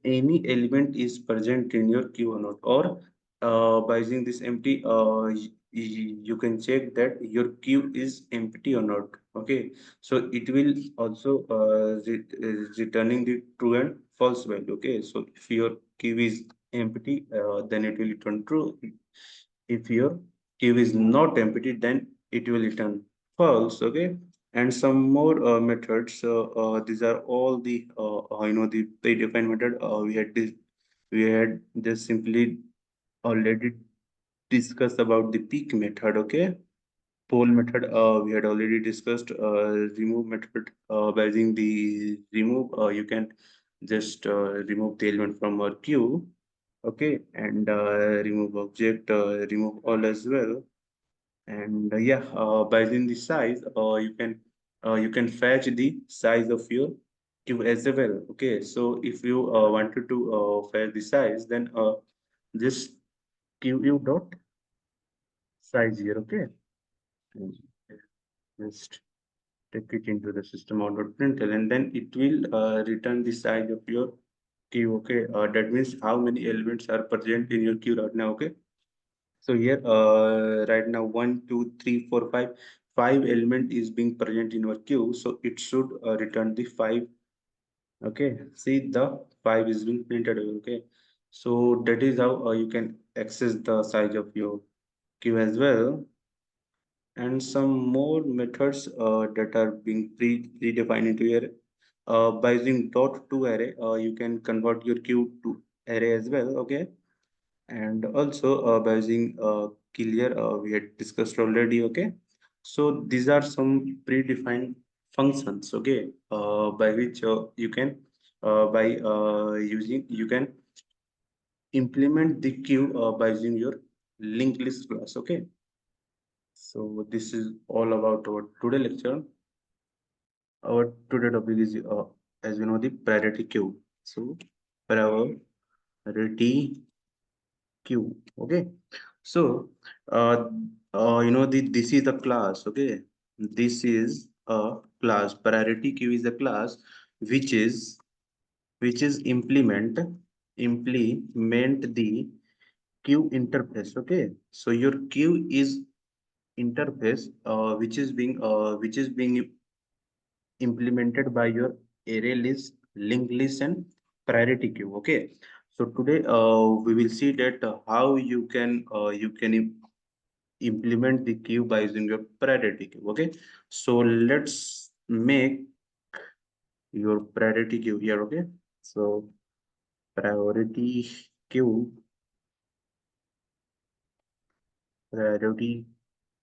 any element is present in your queue or not, or by using this empty, you can check that your queue is empty or not. Okay, so it will also returning the true and false value. Okay, so if your queue is empty, then it will return true. If your queue is not empty, then it will return false. Okay, and some more methods. These are all the the predefined method. We had just simply already discussed about the peak method. Okay, poll method. We had already discussed remove method. By using the remove, you can just remove the element from our queue. Okay, and remove object, remove all as well. And yeah, by using the size, you can fetch the size of your queue as well. Okay, so if you wanted to fetch the size, then just queue dot size here. Okay, and just take it into the system out dot println, and then it will return the size of your queue. Okay, that means how many elements are present in your queue right now. Okay. So here, right now, one, two, three, four, five, five element is being present in our queue. So it should return the five. Okay, see the five is being printed. Okay, so that is how you can access the size of your queue as well. And some more methods that are being predefined into your by using dot to array, you can convert your queue to array as well. Okay, and also by using clear, we had discussed already. Okay, so these are some predefined functions. Okay, by which you can by using you can implement the queue by using your linked list class. Okay, so this is all about our today lecture. Our today topic is as you know, the priority queue. So priority queue. Okay, so this is the class. Okay, this is a class. Priority queue is a class which is implement the queue interface. Okay, so your queue is interface which is being implemented by your array list, linked list, and priority queue. Okay, so today we will see that how you can implement the queue by using your priority queue. Okay, so let's make your priority queue here. Okay, so priority queue, priority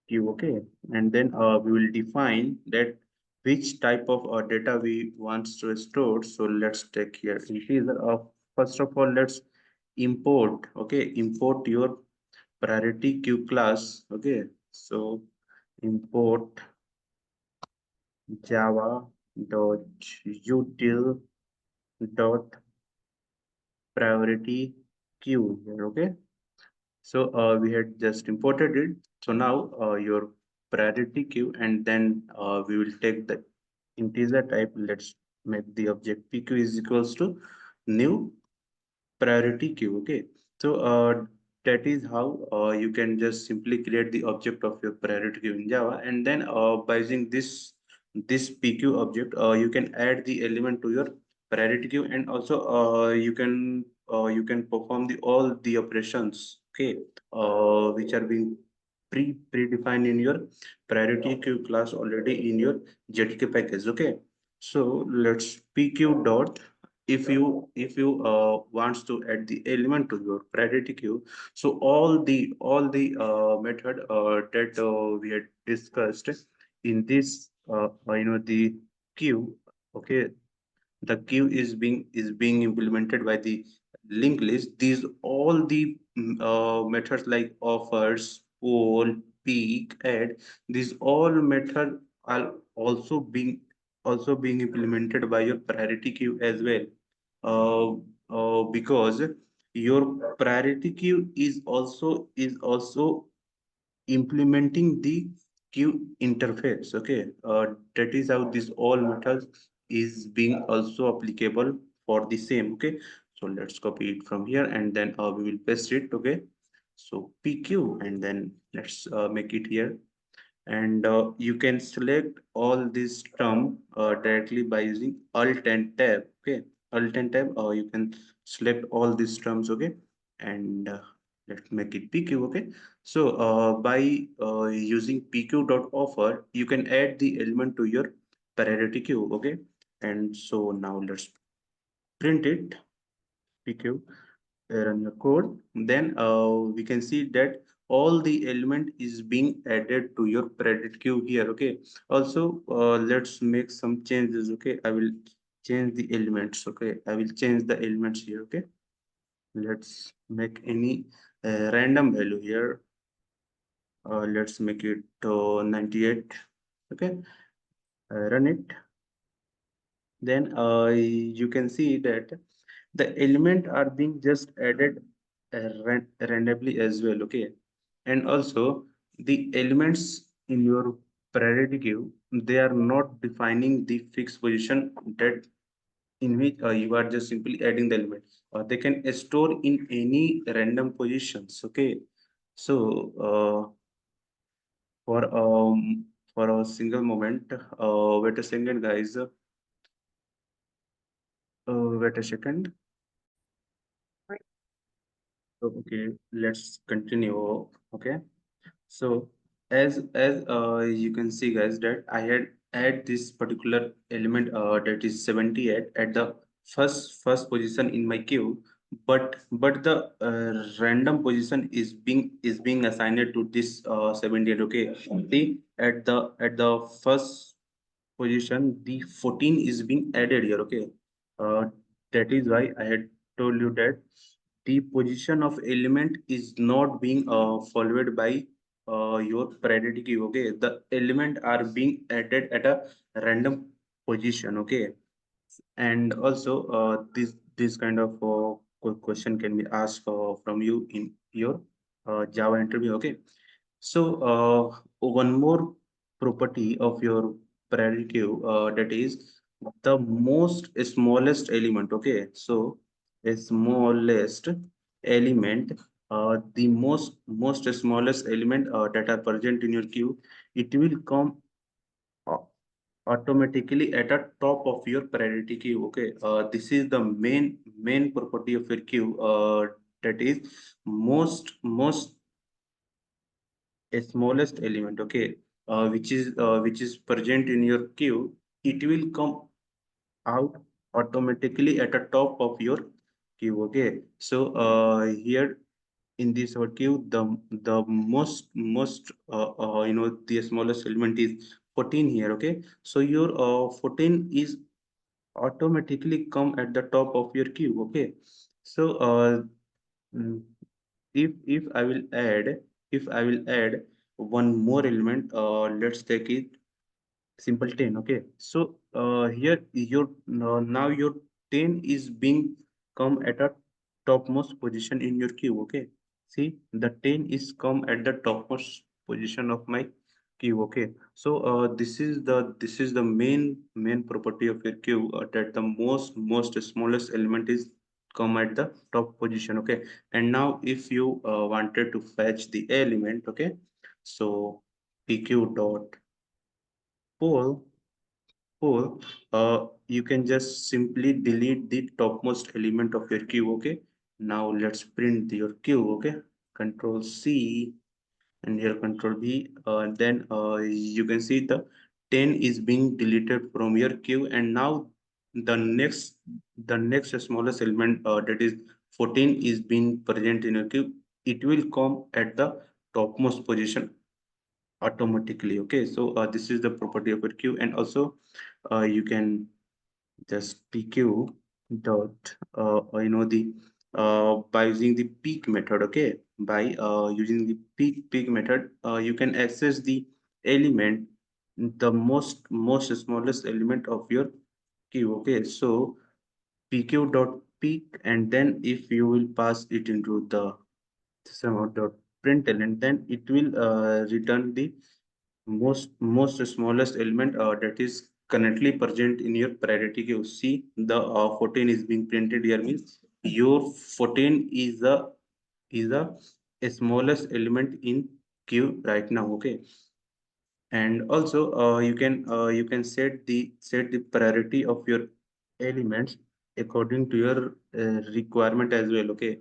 queue. Okay, and then we will define that which type of data we want to store. So let's take here integer. First of all, let's import. Okay, import your priority queue class. Okay, so import java dot util dot priority queue here. Okay, so we had just imported it. So now your priority queue, and then we will take the integer type. Let's make the object pq is equals to new priority queue. Okay, so that is how you can just simply create the object of your priority queue in Java, and then by using this pq object, you can add the element to your priority queue, and also you can perform the all the operations. Okay, which are being predefined in your priority queue class already in your JDK package. Okay, so let's pq dot, if you wants to add the element to your priority queue, so all the method that we had discussed in this the queue. Okay, the queue is being implemented by the linked list. These all the methods like offers, poll, peak, add, these all method are also being implemented by your priority queue as well. Because your priority queue is also implementing the queue interface. Okay, that is how this all methods is being also applicable for the same. Okay, so let's copy it from here and then we will paste it. Okay, so PQ and then let's make it here, and you can select all this term directly by using Alt and Tab. Okay, Alt and Tab, you can select all these terms. Okay, and let's make it PQ. Okay, so by using PQ dot offer, you can add the element to your priority queue. Okay, and so now let's print it. PQ, run your code, then we can see that all the element is being added to your predicate queue here. Okay, also let's make some changes. Okay, I will change the elements. Okay, I will change the elements here. Okay, let's make any random value here. Let's make it 98. Okay, run it, then you can see that the element are being just added randomly as well. Okay, and also the elements in your priority queue, they are not defining the fixed position that in which you are just simply adding the element. They can store in any random positions. Okay, so for a single moment, wait a second, guys. Wait a second. Okay, let's continue. Okay, so as you can see, guys, that I had add this particular element that is 78 at the first position in my queue, but the random position is being assigned to this 78. Okay, see, at the first position, the 14 is being added here. Okay, uh, that is why I had told you that the position of element is not being followed by your priority key. Okay, the element are being added at a random position. Okay, and also this kind of question can be asked from you in your Java interview. Okay, so one more property of your priority queue, that is the most smallest element. Okay, so a smallest element, the most smallest element that are present in your queue, it will come au- automatically at the top of your priority queue. Okay, this is the main property of your queue, that is most a smallest element. Okay, which is present in your queue, it will come out automatically at the top of your queue. Okay, so here in this our queue, the most the smallest element is 14 here. Okay, so your 14 is automatically come at the top of your queue. Okay, so mm, if I will add one more element, let's take it simple 10. Okay, so here your now your 10 is being come at a topmost position in your queue. Okay, see, the 10 is come at the topmost position of my queue. Okay, so this is the main property of your queue, that the most smallest element is come at the top position. Okay, and now if you wanted to fetch the element. Okay, so pq dot poll you can just simply delete the topmost element of your queue. Okay, now let's print your queue. Okay, Control C and here Control V. Then you can see the 10 is being deleted from your queue, and now the next smallest element, that is 14, is being present in your queue. It will come at the topmost position automatically. Okay, so this is the property of your queue, and also you can just pq dot the by using the peak method. Okay, by using the peak method, you can access the element, the most smallest element of your queue. Okay, so pq dot peak, and then if you will pass it into the system dot println, then it will return the most smallest element that is currently present in your priority queue. See, the 14 is being printed here, means your 14 is the smallest element in queue right now. Okay. And also you can set the priority of your elements according to your requirement as well. Okay.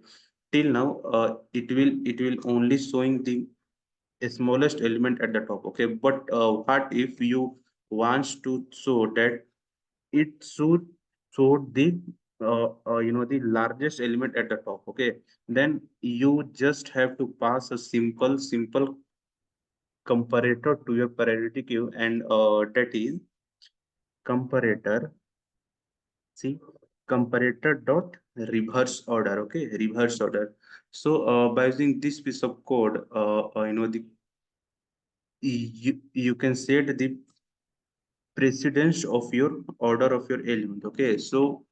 Till now it will only showing the smallest element at the top. Okay. But what if you wants to show that it should show the the largest element at the top. Okay. Then you just have to pass a simple comparator to your priority queue, and that is comparator. See, comparator dot reverse order. Okay. Reverse order. So by using this piece of code, the you can set the precedence of your order of your element. Okay. So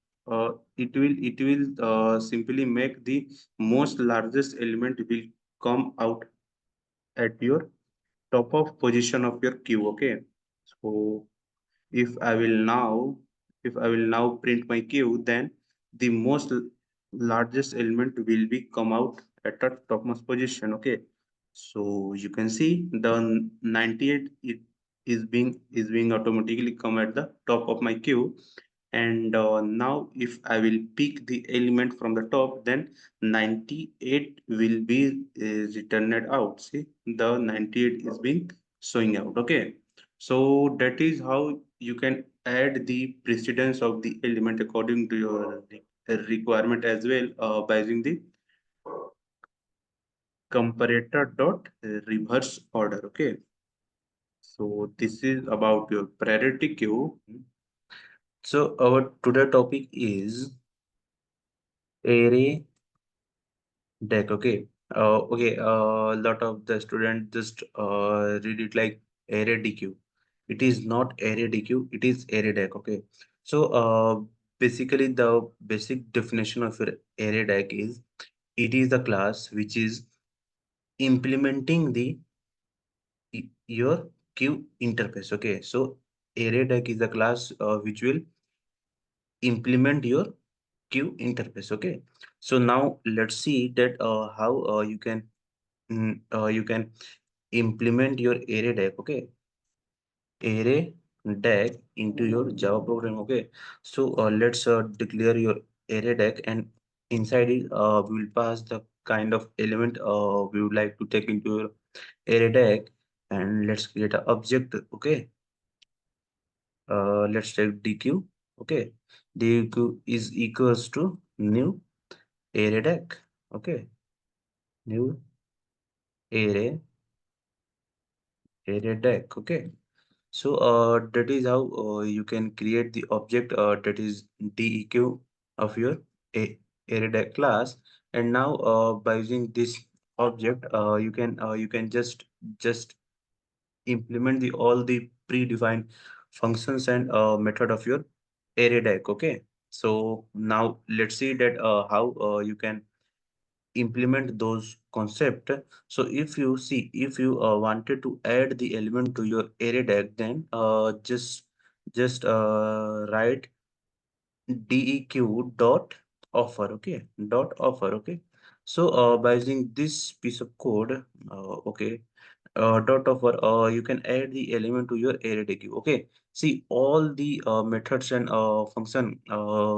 it will simply make the most largest element will come out at your top of position of your queue. Okay. So if I will now if I will now print my queue, then the largest element will be come out at the topmost position. Okay. So you can see the 98 is being automatically come at the top of my queue. And now if I will pick the element from the top, then 98 will be returned out. See, the 98 is being showing out. Okay. So that is how you can add the precedence of the element according to your requirement as well, by using the comparator dot reverse order. Okay. So this is about your priority queue. So our today topic is array deck. Okay. Okay. Lot of the student just read it like array DQ. It is not array DQ. It is array deck. Okay. So basically the basic definition of your array deck is it is the class which is implementing the your queue interface. Okay. So array deck is the class which will implement your queue interface. Okay. So now let's see that how you can implement your array deck. Okay. Array deck into your Java program. Okay. So let's declare your array deck, and inside it we will pass the kind of element we would like to take into your array deck. And let's create an object. Okay. Let's take DQ. Okay. DQ is equals to new array deck. Okay. New array deck. Okay. So that is how you can create the object that is DEQ of your array deck class. And now by using this object, you can just implement the all the predefined functions and method of your array deck. Okay. So now let's see that how you can implement those concept. So if you see, if you wanted to add the element to your array deck, then just write deq dot offer. Okay. Dot offer. Okay. So by using this piece of code, okay, dot offer, you can add the element to your array deck. Okay. See, all the methods and function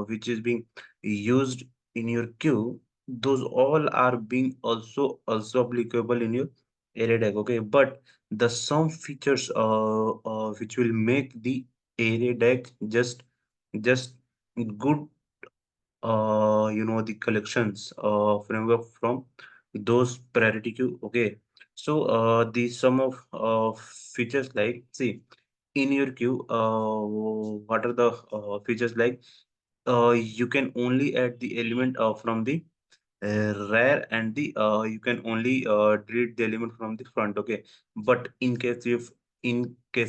which is being used in your queue, those all are being also applicable in your array deck. Okay. But the some features which will make the array deck just good, the collections framework from those priority queue. Okay. So the sum of features, like, see, in your queue, what are the features like, you can only add the element from the rare, and the you can only delete the element from the front. Okay. But in case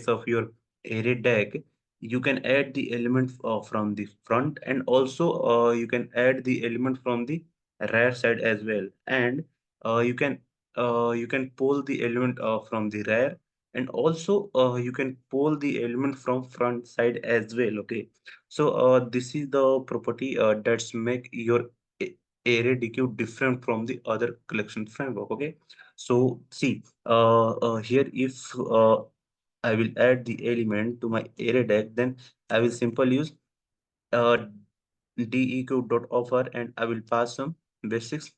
of your array deck, you can add the element from the front, and also you can add the element from the rear side as well. And you can pull the element from the rear, And also you can pull the element from front side as well. Okay, so this is the property that's make your a- array deque different from the other collection framework. Okay, so see here, if I will add the element to my array deck, then I will simply use uh, deque.offer, and I will pass some basics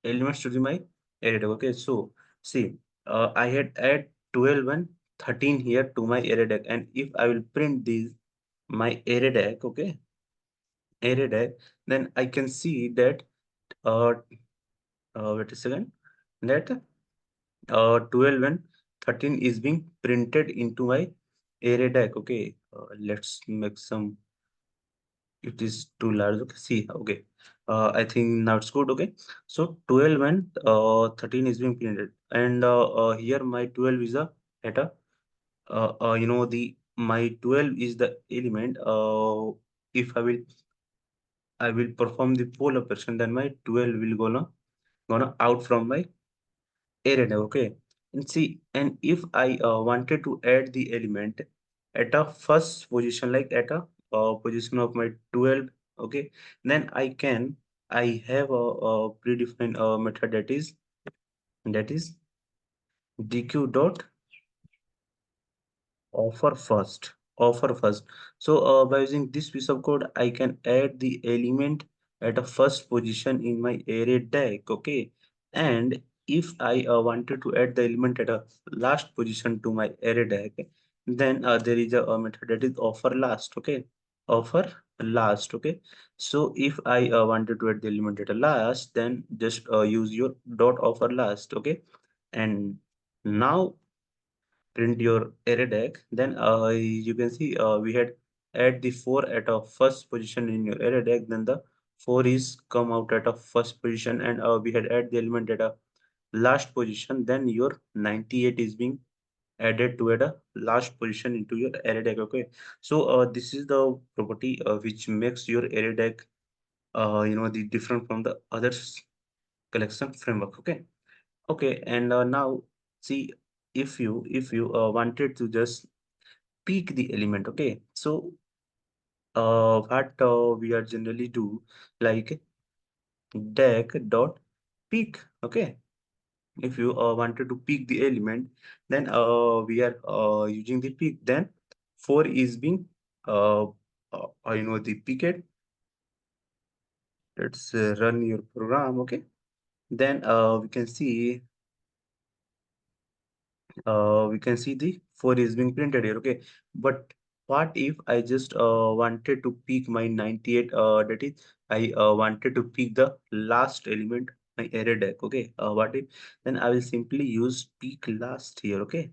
elements to the my array deck. Okay, so see, I had add 12 and 13 here to my array deck, and if I will print these my array deck, okay, array deck, then I can see that uh, wait a second, that 12 and 13 is being printed into my array deck. Okay, let's make some, it is too large. Okay, see, okay, I think now it's good. Okay, so 12 and 13 is being printed, and here my 12 is a at a the my 12 is the element. If I will perform the poll operation, then my 12 will gonna out from my array. Okay, and see, and if I wanted to add the element at a first position, like at a position of my 12, okay, then I have a predefined method that is deque dot offer first. So by using this piece of code, I can add the element at a first position in my array deck. Okay, and if I wanted to add the element at a last position to my array deck, then there is a method that is offer last. Okay, offer last. Okay, so if I wanted to add the element at a last, then just use your dot offer last. Okay, and now print your array deck, then you can see we had add the 4 at a first position in your array deck, then the 4 is come out at a first position, and we had add the element at a last position, then your 98 is being added to at a last position into your array deck. Okay, so this is the property which makes your array deck the different from the others collection framework. Okay, okay, and now see, if you wanted to just pick the element. Okay, so what we are generally do, like deck dot pick. Okay, if you wanted to pick the element, then we are using the pick, then 4 is being the picket. Let's run your program. Okay, then we can see the 4 is being printed here. Okay, but what if I just wanted to pick my 98, that is I wanted to pick the last element my array deck. Okay, what if, then I will simply use pick last here. Okay,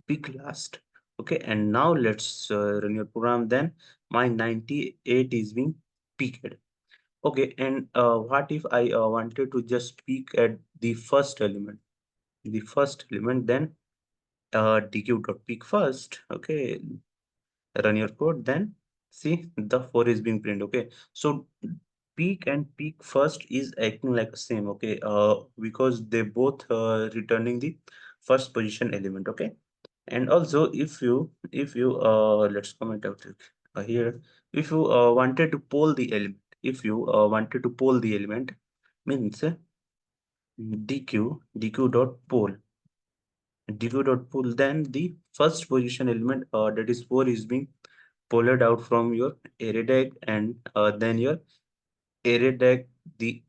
pick last. Okay, and now let's run your program, then my 98 is being picked. Okay, and what if I wanted to just pick at the first element, then deque.pick first. Okay, run your code, then see the 4 is being printed. Okay, so peak and peak first is acting like the same. Okay, because they both returning the first position element. Okay, and also if you let's comment out here, if you wanted to poll the element, if you wanted to poll the element, means deque dot poll, deque.pull, then the first position element, that is 4, is being pulled out from your array deck, and then your array deck, the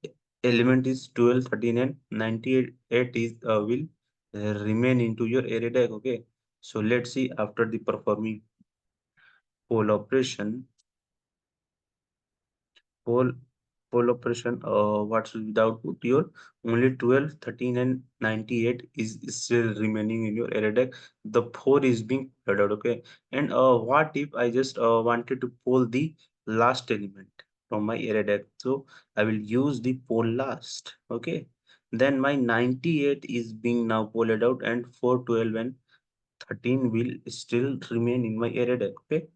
element is 12, 13, and 98 is will remain into your array deck. Okay, so let's see, after the performing poll operation, poll poll operation, what's the output? Your only 12, 13, and 98 is still remaining in your array deck. The 4 is being pulled out. Okay, and what if I just wanted to pull the last element from my array deck? So I will use the poll last. Okay, then my 98 is being now pulled out, and 4, 12, and 13 will still remain in my array deck. Okay,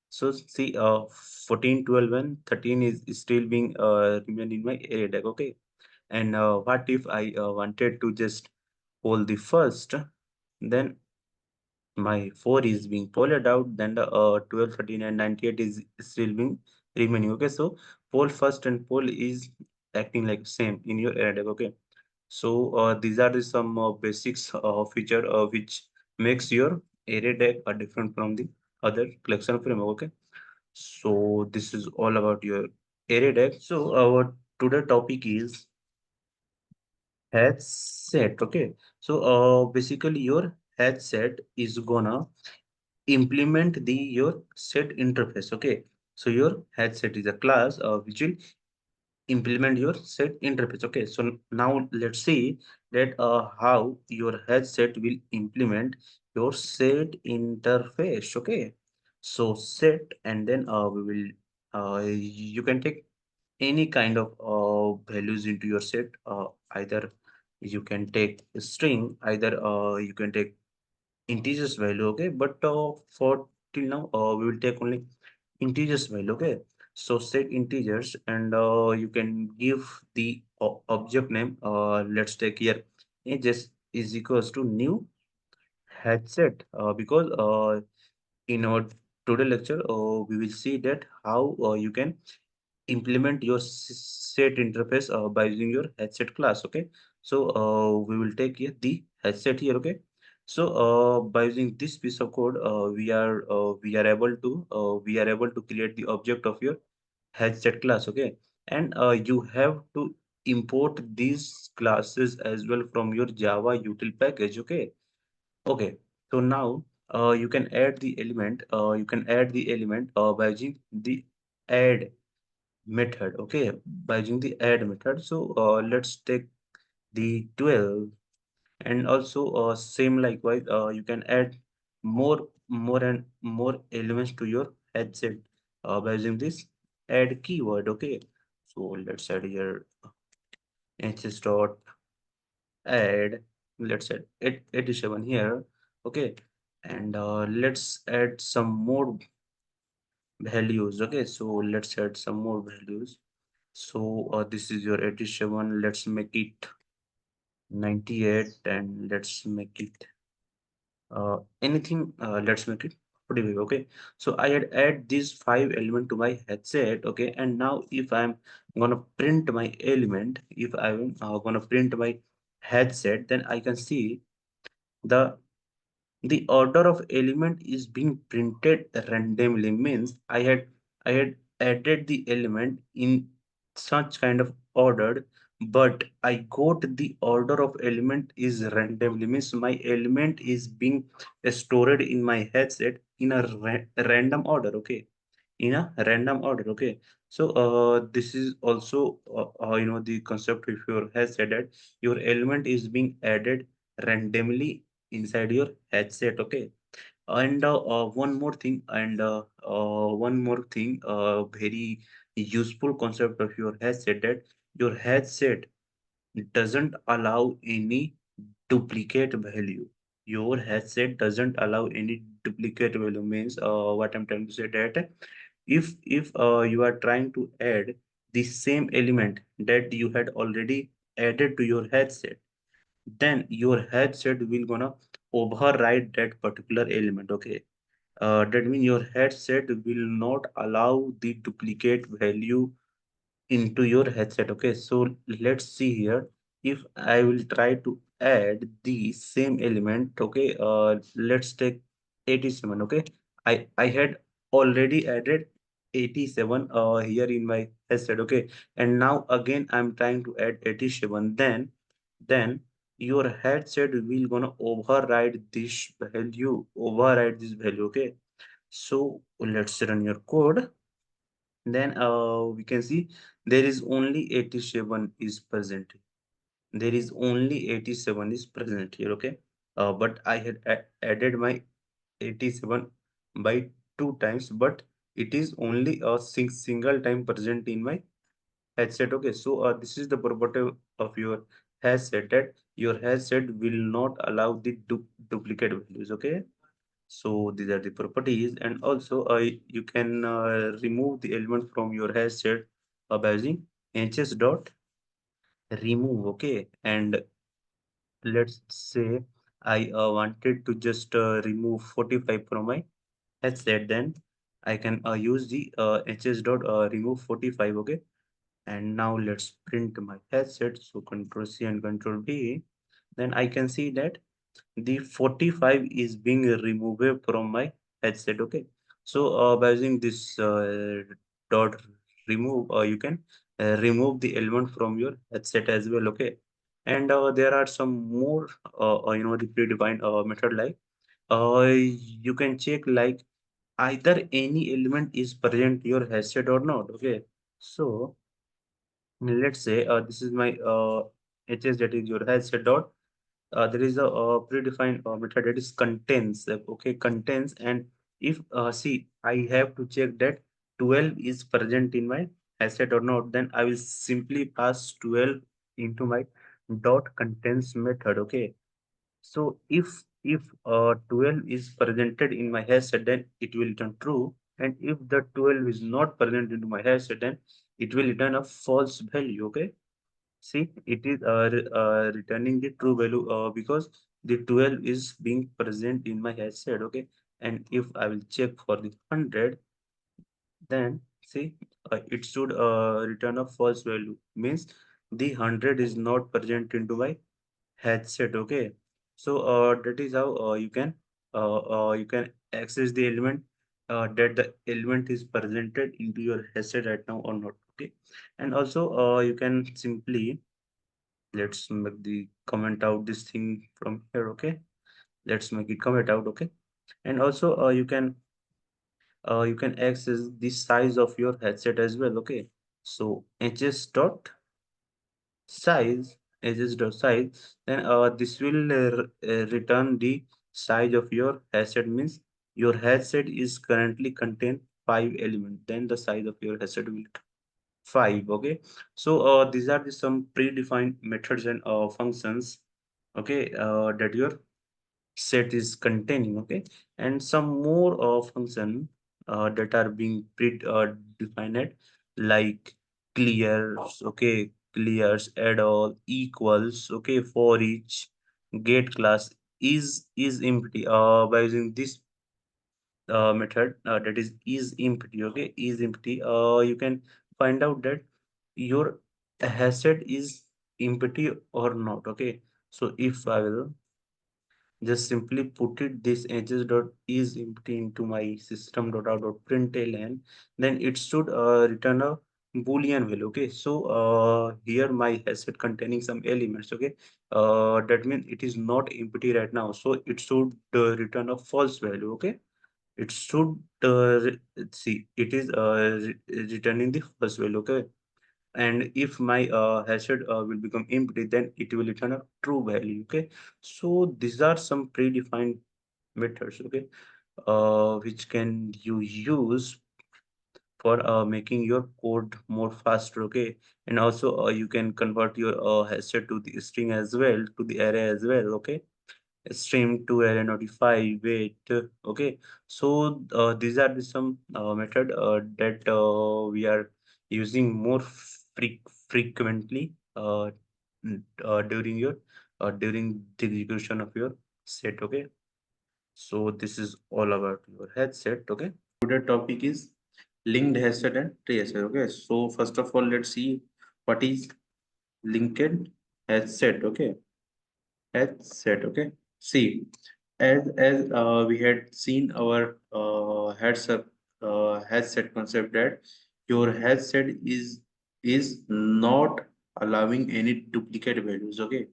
so see, 14, 12, and 13 is still being remain in my array deck. Okay, and what if I wanted to just hold the first, then
my 4 is being folded out, then the 12, 13, and 98 is still being remaining. Okay, so fold first and fold is acting like same in your array deck. Okay, so these are the some basics feature which makes your array deck different from the other collection framework. Okay, so this is all about your array deck. So our today topic is HashSet. Okay, so basically your HashSet is gonna implement the your set interface. Okay, so your HashSet is a class which will implement your set interface. Okay, so now let's see that how your headset will implement your set interface. Okay, so set, and then we will you can take any kind of values into your set. Either you can take a string, either you can take integers value. Okay, but for till now we will take only integers value. Okay, so set integers, and you can give the object name. Let's take here ages is equals to new headset, because in our today lecture we will see that how you can implement your set interface by using your headset class. Okay, so we will take here the headset here. Okay, so by using this piece of code we are able to create the object of your headset class. Okay, and you have to import these classes as well from your java util package. Okay, okay, so now you can add the element, by using the add method. Okay, by using the add method. So let's take the 12, and also same likewise you can add more and more elements to your headset by using this add keyword. Okay, so let's add here hs dot add, let's add 87 here. Okay, and let's add some more values. Okay, so let's add some more values. So this is your 87. Let's make it 98, and let's make it anything. Let's make it 45. Okay, so I had add these 5 element to my headset. Okay, and now if I'm gonna print my element, if I'm gonna print my headset, then I can see the the order of element is being printed randomly. Means I had added the element in such kind of ordered, but I got the order of element is randomly. Means my element is being stored in my headset in a random order. Okay, in a random order. Okay, so this is also the concept. If your headset that your element is being added randomly inside your headset. Okay, and one more thing, very useful concept of your headset, that your headset doesn't allow any duplicate value. Your headset doesn't allow any duplicate value. Means what I'm trying to say, that if you are trying to add the same element that you had already added to your headset, then your headset will gonna override that particular element. Okay, that means your headset will not allow the duplicate value into your headset. Okay, so let's see here. If I will try to add the same element. Okay, let's take 87. Okay, I had already added 87 here in my headset. Okay, and now again I'm trying to add 87. Then your headset will gonna override this value. Okay, so let's run your code. Then we can see there is only 87 is present. There is only 87 is present here. Okay, but I had added my 87 by 2 times, but it is only a single time present in my headset. Okay, so this is the property of your headset, that your headset will not allow the duplicate values. Okay, so these are the properties, and also you can remove the element from your headset by using hs dot remove. Okay, and let's say I wanted to just remove 45 from my HashSet, then I can use the hs dot remove 45. Okay, and now let's print my HashSet. So Control C and Control V. Then I can see that the 45 is being removed from my headset. Okay, so by using this dot remove, you can remove the element from your headset as well. Okay, and there are some more the predefined method, like you can check like either any element is present your headset or not. Okay, so let's say this is my hs, that is your headset dot, there is a predefined method that is contains. Okay, contains. And if see, I have to check that 12 is present in my asset or not, then I will simply pass 12 into my dot contains method. Okay, so if 12 is presented in my asset, then it will return true, and if the 12 is not present into my asset, then it will return a false value. Okay, see, it is returning the true value because the 12 is being present in my hash set. Okay, and if I will check for the 100, then see, it should return a false value. Means the 100 is not present into my hash set. Okay, so that is how you can access the element that the element is presented into your hash set right now or not. Okay, and also you can simply, let's make the comment out this thing from here. Okay, let's make it comment out. Okay, and also you can access the size of your headset as well. Okay, so hs dot size, hs dot size, then this will return the size of your headset. Means your headset is currently contain 5 elements, then the size of your headset will 5. Okay, so these are the some predefined methods and functions, okay, that your set is containing. Okay, and some more function that are being pre defined, like clears. Okay, clears, add all, equals. Okay, for each, get class, is empty. By using this method, that is empty. Okay, is empty, you can find out that your asset is empty or not. Okay, so if I will just simply put it this edges dot is empty into my system dot out dot println, then it should return a boolean value. Okay, so here my asset containing some elements. Okay, that means it is not empty right now, so it should return a false value. Okay, it should see, it is returning the false value. Okay, and if my hashed will become empty, then it will return a true value. Okay, so these are some predefined methods. Okay, which can you use for making your code more faster. Okay, and also you can convert your hashed to the string as well, to the array as well. Okay, stream to array notify wait. Okay, so these are the some method that we are using more frequently during your during the execution of your set. Okay, so this is all about your headset. Okay,
Today's topic is linked headset and TreeSet. Okay, so first of all, let's see what is linked headset. Okay, headset. Okay, see, as we had seen our headset concept, that your headset is not allowing any duplicate values. Okay,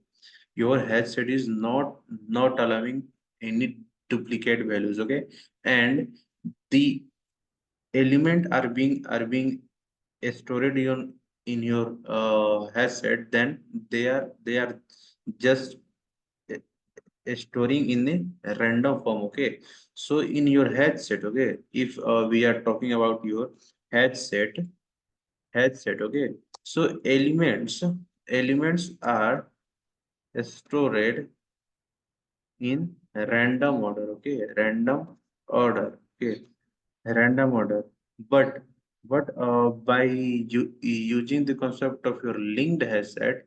your headset is not allowing any duplicate values. Okay, and the element are being stored in your headset, then they are just storing in a random form. Okay, so in your headset, okay, if we are talking about your headset, okay, so elements are stored in random order. Okay, random order. Okay, random order. But by using the concept of your linked headset,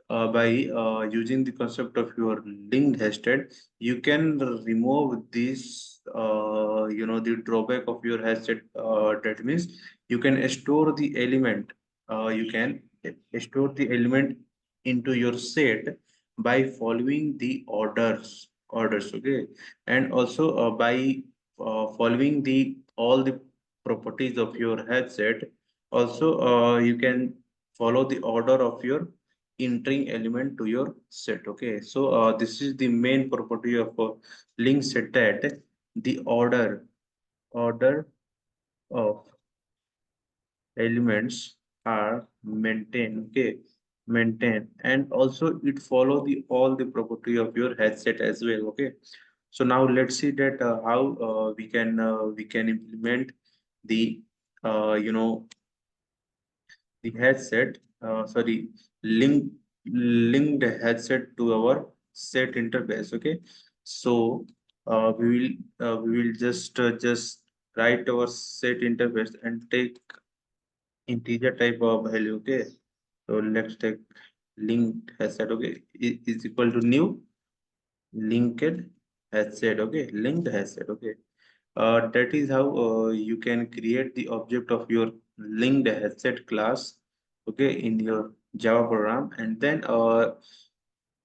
by using the concept of your linked hashtag, you can remove this, the drawback of your hashtag. That means you can store the element, you can store the element into your set by following the orders, okay, and also by following the all the properties of your headset. Also, you can follow the order of your entering element to your set. Okay, so this is the main property of a link set, that the order of elements are maintained. Okay, maintained, and also it follow the all the property of your headset as well. Okay, so now let's see that how we can implement the the headset, link linked headset to our set interface. Okay, so we will just write our set interface and take integer type of value. Okay, so let's take linked headset. Okay, is equal to new linked headset. Okay, linked headset. Okay, that is how you can create the object of your linked headset class, okay, in your Java program. And then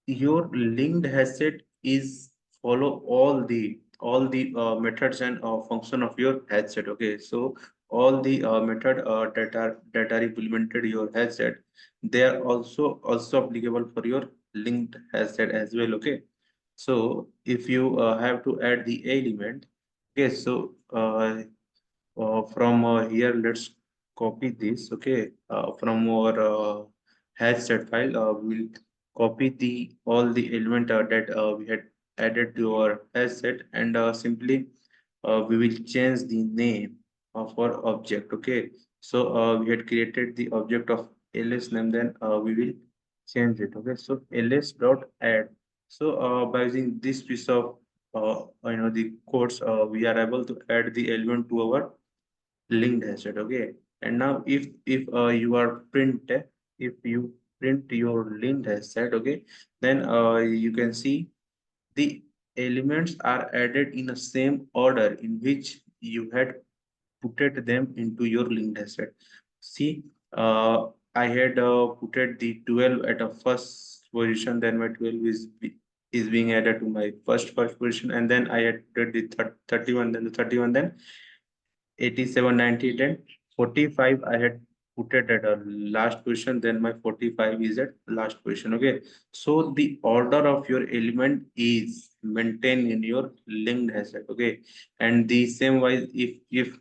your linked headset is follow all the methods and function of your headset. Okay, so all the method that are implemented your headset, they are also applicable for your linked headset as well. Okay, so if you have to add the element, okay, so from here, let's copy this. Okay, from our hashtag file, we'll copy the all the element that we had added to our hashtag, and simply we will change the name of our object. Okay, so we had created the object of ls name, then we will change it. Okay, so ls dot add. So by using this piece of the codes, we are able to add the element to our linked asset. Okay, and now if you are if you print your linked asset, okay, then you can see the elements are added in the same order in which you had putted them into your linked asset. See, I had putted the 12 at a first position, then my 12 is being added to my first position, and then I had put the 31, then the 31, then 87, 90, then 45 I had put it at a last position, then my 45 is at last position. Okay, so the order of your element is maintained in your linked asset. Okay, and the same wise, if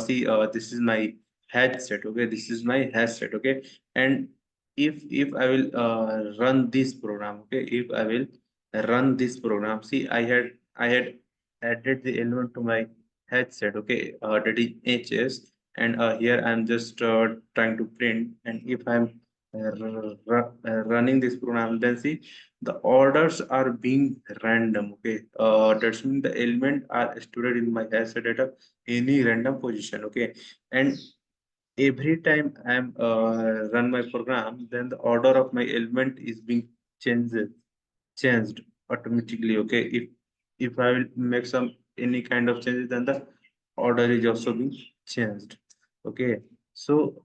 see, this is my hash set. Okay, this is my hash set. Okay, and if I will run this program, okay, if I will run this program, see, I had added the element to my headset. Okay, that is HS, and here I'm just trying to print, and if I'm running this program, then see, the orders are being random. Okay, that's mean the element are stored in my headset at any random position. Okay, and every time I'm run my program, then the order of my element is being changed automatically. Okay, if I will make some any kind of changes, then the order is also being changed. Okay, so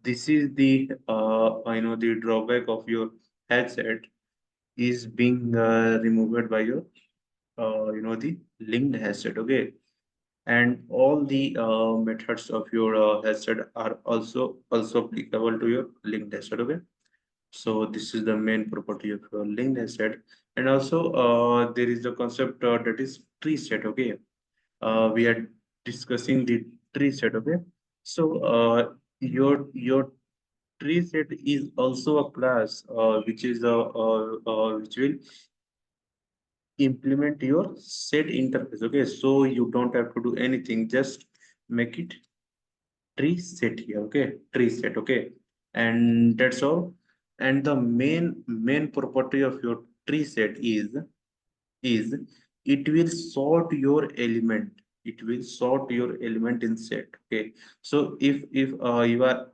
this is the the drawback of your headset is being removed by your the linked headset. Okay, and all the methods of your headset are also applicable to your linked headset. Okay, so this is the main property of your linked asset. And also there is the concept that is tree set. Okay, we are discussing the tree set. Okay, so your tree set is also a class which will implement your set interface. Okay, so you don't have to do anything, just make it tree set here. Okay, tree set. Okay, and that's all. And the main property of your tree set is it will sort your element. It will sort your element in set. Okay, so if you are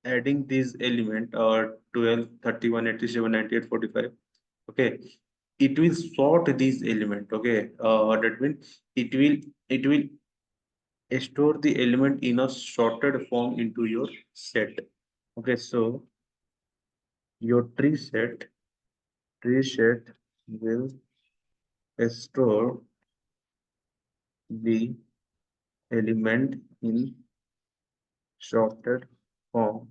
adding this element 12, 31, 87, 98, 45. Okay, it will sort these element. Okay, that means it will store the element in a sorted form into your set. Okay, so your tree set will store the element in sorted form,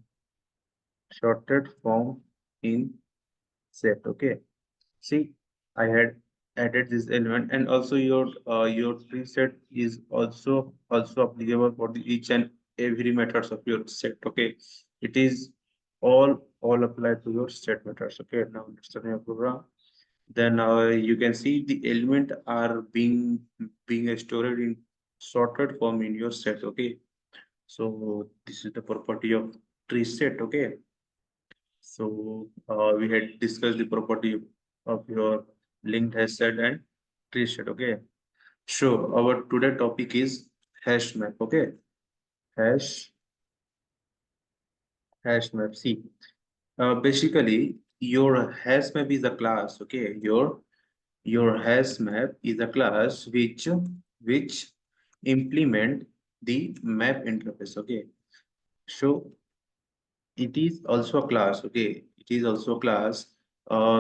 sorted form in set. Okay, see, I had added this element, and also your preset is also applicable for the each and every methods of your set. Okay, it is all applied to your set methods. Okay, now let's run your program. Then you can see the element are being stored in sorted form in your set. Okay, so this is the property of tree set. Okay, so we had discussed the property of your linked hash set and tree set. Okay. Sure. Our today topic is hash map. Okay. Hash hash map. See, basically your hash map is a class. Okay. Your hash map is a class which implement the map interface. Okay. So it is also a class. Okay. It is also a class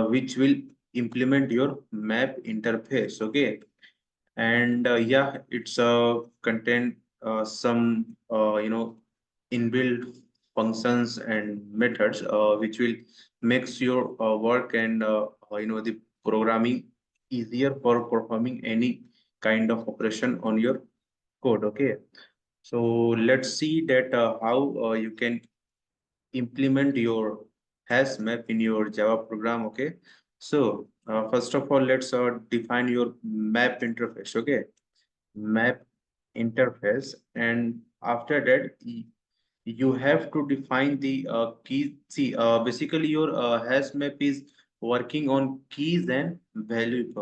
which will implement your map interface. Okay, and yeah, it's contain some inbuilt functions and methods which will makes your work and the programming easier for performing any kind of operation on your code. Okay, so let's see that how you can implement your hash map in your Java program. Okay, so first of all, let's define your map interface. Okay, map interface, and after that you have to define the key. See, basically your hash map is working on keys and value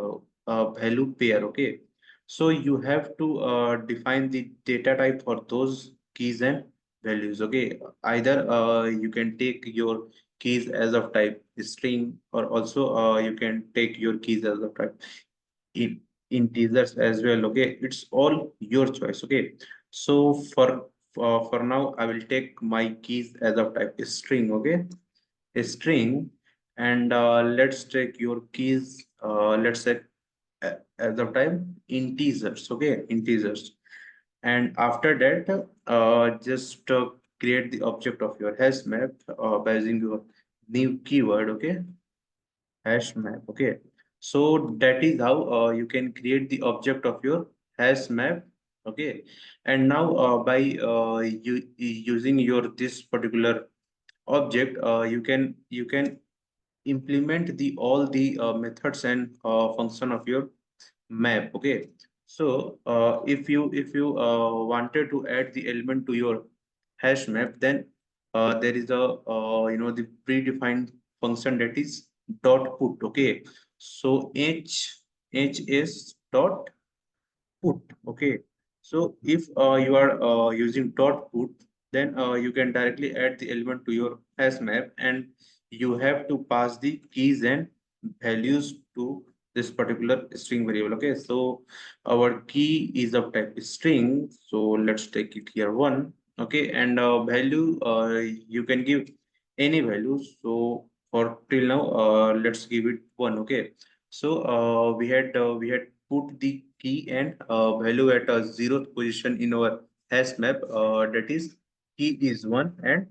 pair. Okay, so you have to define the data type for those keys and values. Okay, either you can take your keys as of type string, or also you can take your keys as of type in integers as well. Okay, it's all your choice. Okay, so for now I will take my keys as of type string. Okay, a string, and let's take your keys, let's say as of type integers. Okay, integers, and after that just create the object of your hash map by using your new keyword. Okay, hash map. Okay, so that is how you can create the object of your hash map. Okay, and now using your this particular object, you can implement the all the methods and function of your map. Okay, so if you wanted to add the element to your hash map, then there is a the predefined function that is dot put. Okay, so h is dot put. Okay, so if you are using dot put, then you can directly add the element to your hash map, and you have to pass the keys and values to this particular string variable. Okay, so our key is of type string, so let's take it here one. Okay, and value, you can give any value. So for till now, let's give it one. Okay, so we had put the key and value at a zeroth position in our hash map. That is, key is one and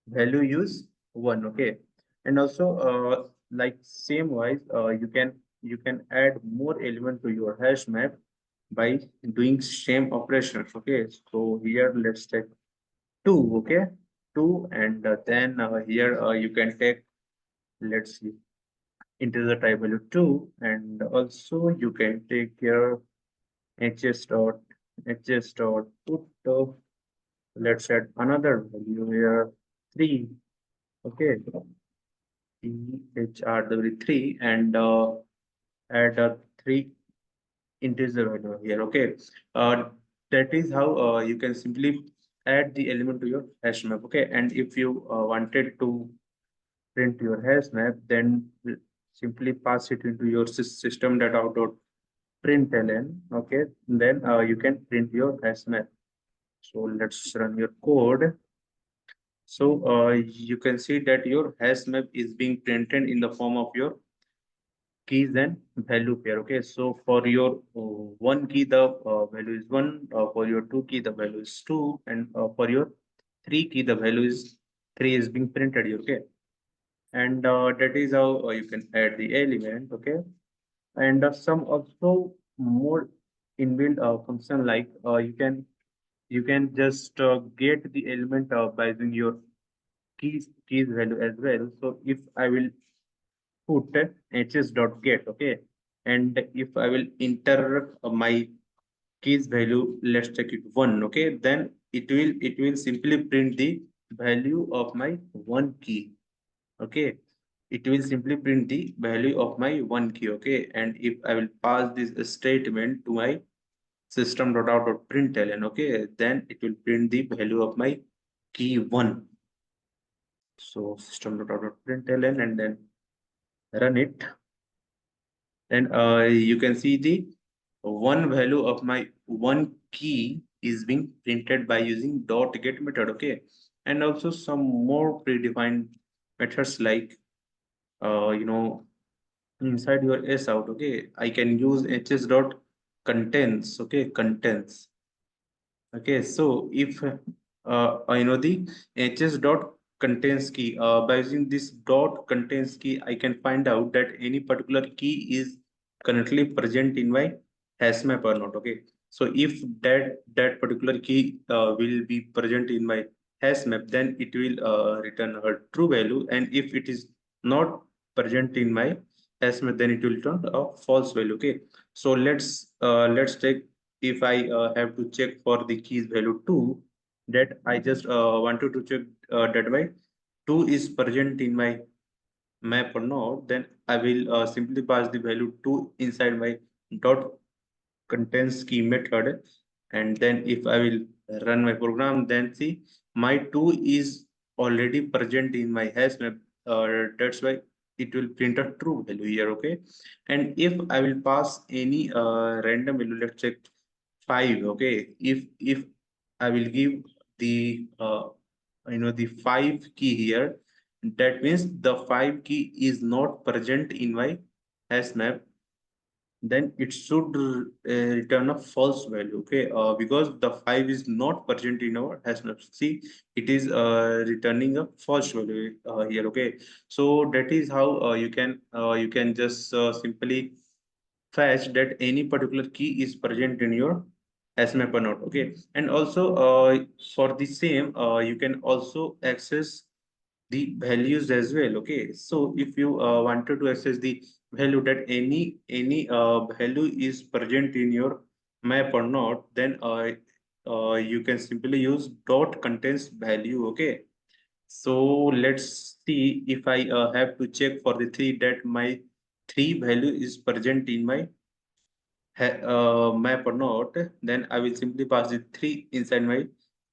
value is one. Okay, and also like same wise, you can add more element to your hash map by doing same operations. Okay, so here let's take two. Okay, two, and then here you can take, let's see, integer type value 2, and also you can take your hs dot put let's add another value here 3. Okay, three, and add a 3 integer value here. Okay, uh, that is how you can simply add the element to your hash map. Okay, and if you wanted to print your hash map, then simply pass it into your system dot out dot println. Okay, then you can print your hash map. So let's run your code. So you can see that your hash map is being printed in the form of your keys and value pair. Okay, so for your one key, the value is one. For your two key, the value is two, and for your three key, the value is three is being printed here. Okay, and that is how you can add the element. Okay, and some also more inbuilt function like you can just get the element by using your keys value as well. So if I will put hs.get, okay, and if I will enter my keys value, let's take it one, okay, then it will simply print the value of my one key, okay. It will simply print the value of my one key, okay. And if I will pass this statement to my system.out.println, okay, then it will print the value of my key one. So system.out.println and then run it. And you can see the one value of my one key is being printed by using dot get method, okay. And also some more predefined methods like you know inside your s out, okay, I can use hs dot contents, okay, contents. Okay, so if the hs dot contains key, by using this dot contains key, I can find out that any particular key is currently present in my hash map or not. Okay, so if that particular key will be present in my hash map, then it will return a true value, and if it is not present in my hash map, then it will return a false value. Okay, so let's take, if I have to check for the keys value 2, that I just wanted to check that my 2 is present in my map or not, then I will simply pass the value 2 inside my dot contains key method. And then if I will run my program, then see my 2 is already present in my hash map. That's why it will print a true value here, okay. And if I will pass any random value, let's check 5, okay. If I will give the the 5 key here, that means the 5 key is not present in my hash map, then it should return a false value, okay, because the 5 is not present in our hash map. See, it is returning a false value here, okay. So that is how you can just simply fetch that any particular key is present in your HashMap or not. Okay, and also for the same, you can also access the values as well. Okay, so if you wanted to access the value that any value is present in your map or not, then you can simply use dot contains value. Okay, so let's see if I have to check for the three that my three value is present in my map or not, then I will simply pass the 3 inside my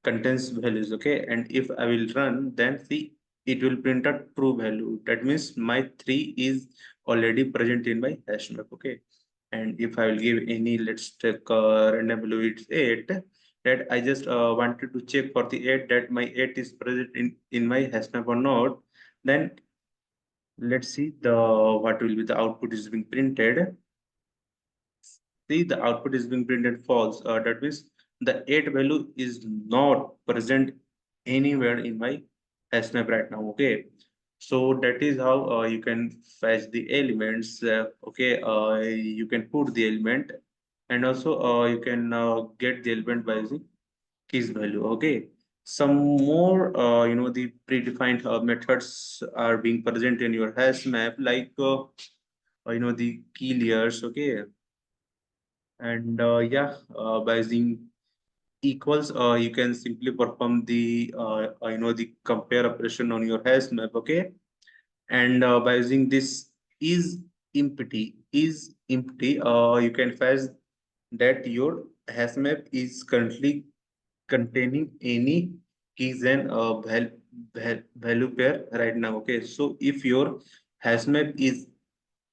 contents values, okay. And if I will run, then see, it will print a true value. That means my 3 is already present in my hash map, okay. And if I will give any, let's take random value, it's 8, that I just wanted to check for the 8 that my 8 is present in my hash map or not, then let's see the what will be the output is being printed. See, the output is being printed false. That means the 8 value is not present anywhere in my HashMap right now. Okay. So that is how you can fetch the elements. Okay. You can put the element, and also you can get the element by using keys value. Okay. Some more, the predefined methods are being present in your hash map, like, the key layers. Okay, and yeah, by using equals, you can simply perform the the compare operation on your hash map, okay. And by using this is empty, you can fetch that your hash map is currently containing any keys and value pair right now. Okay, so if your hash map is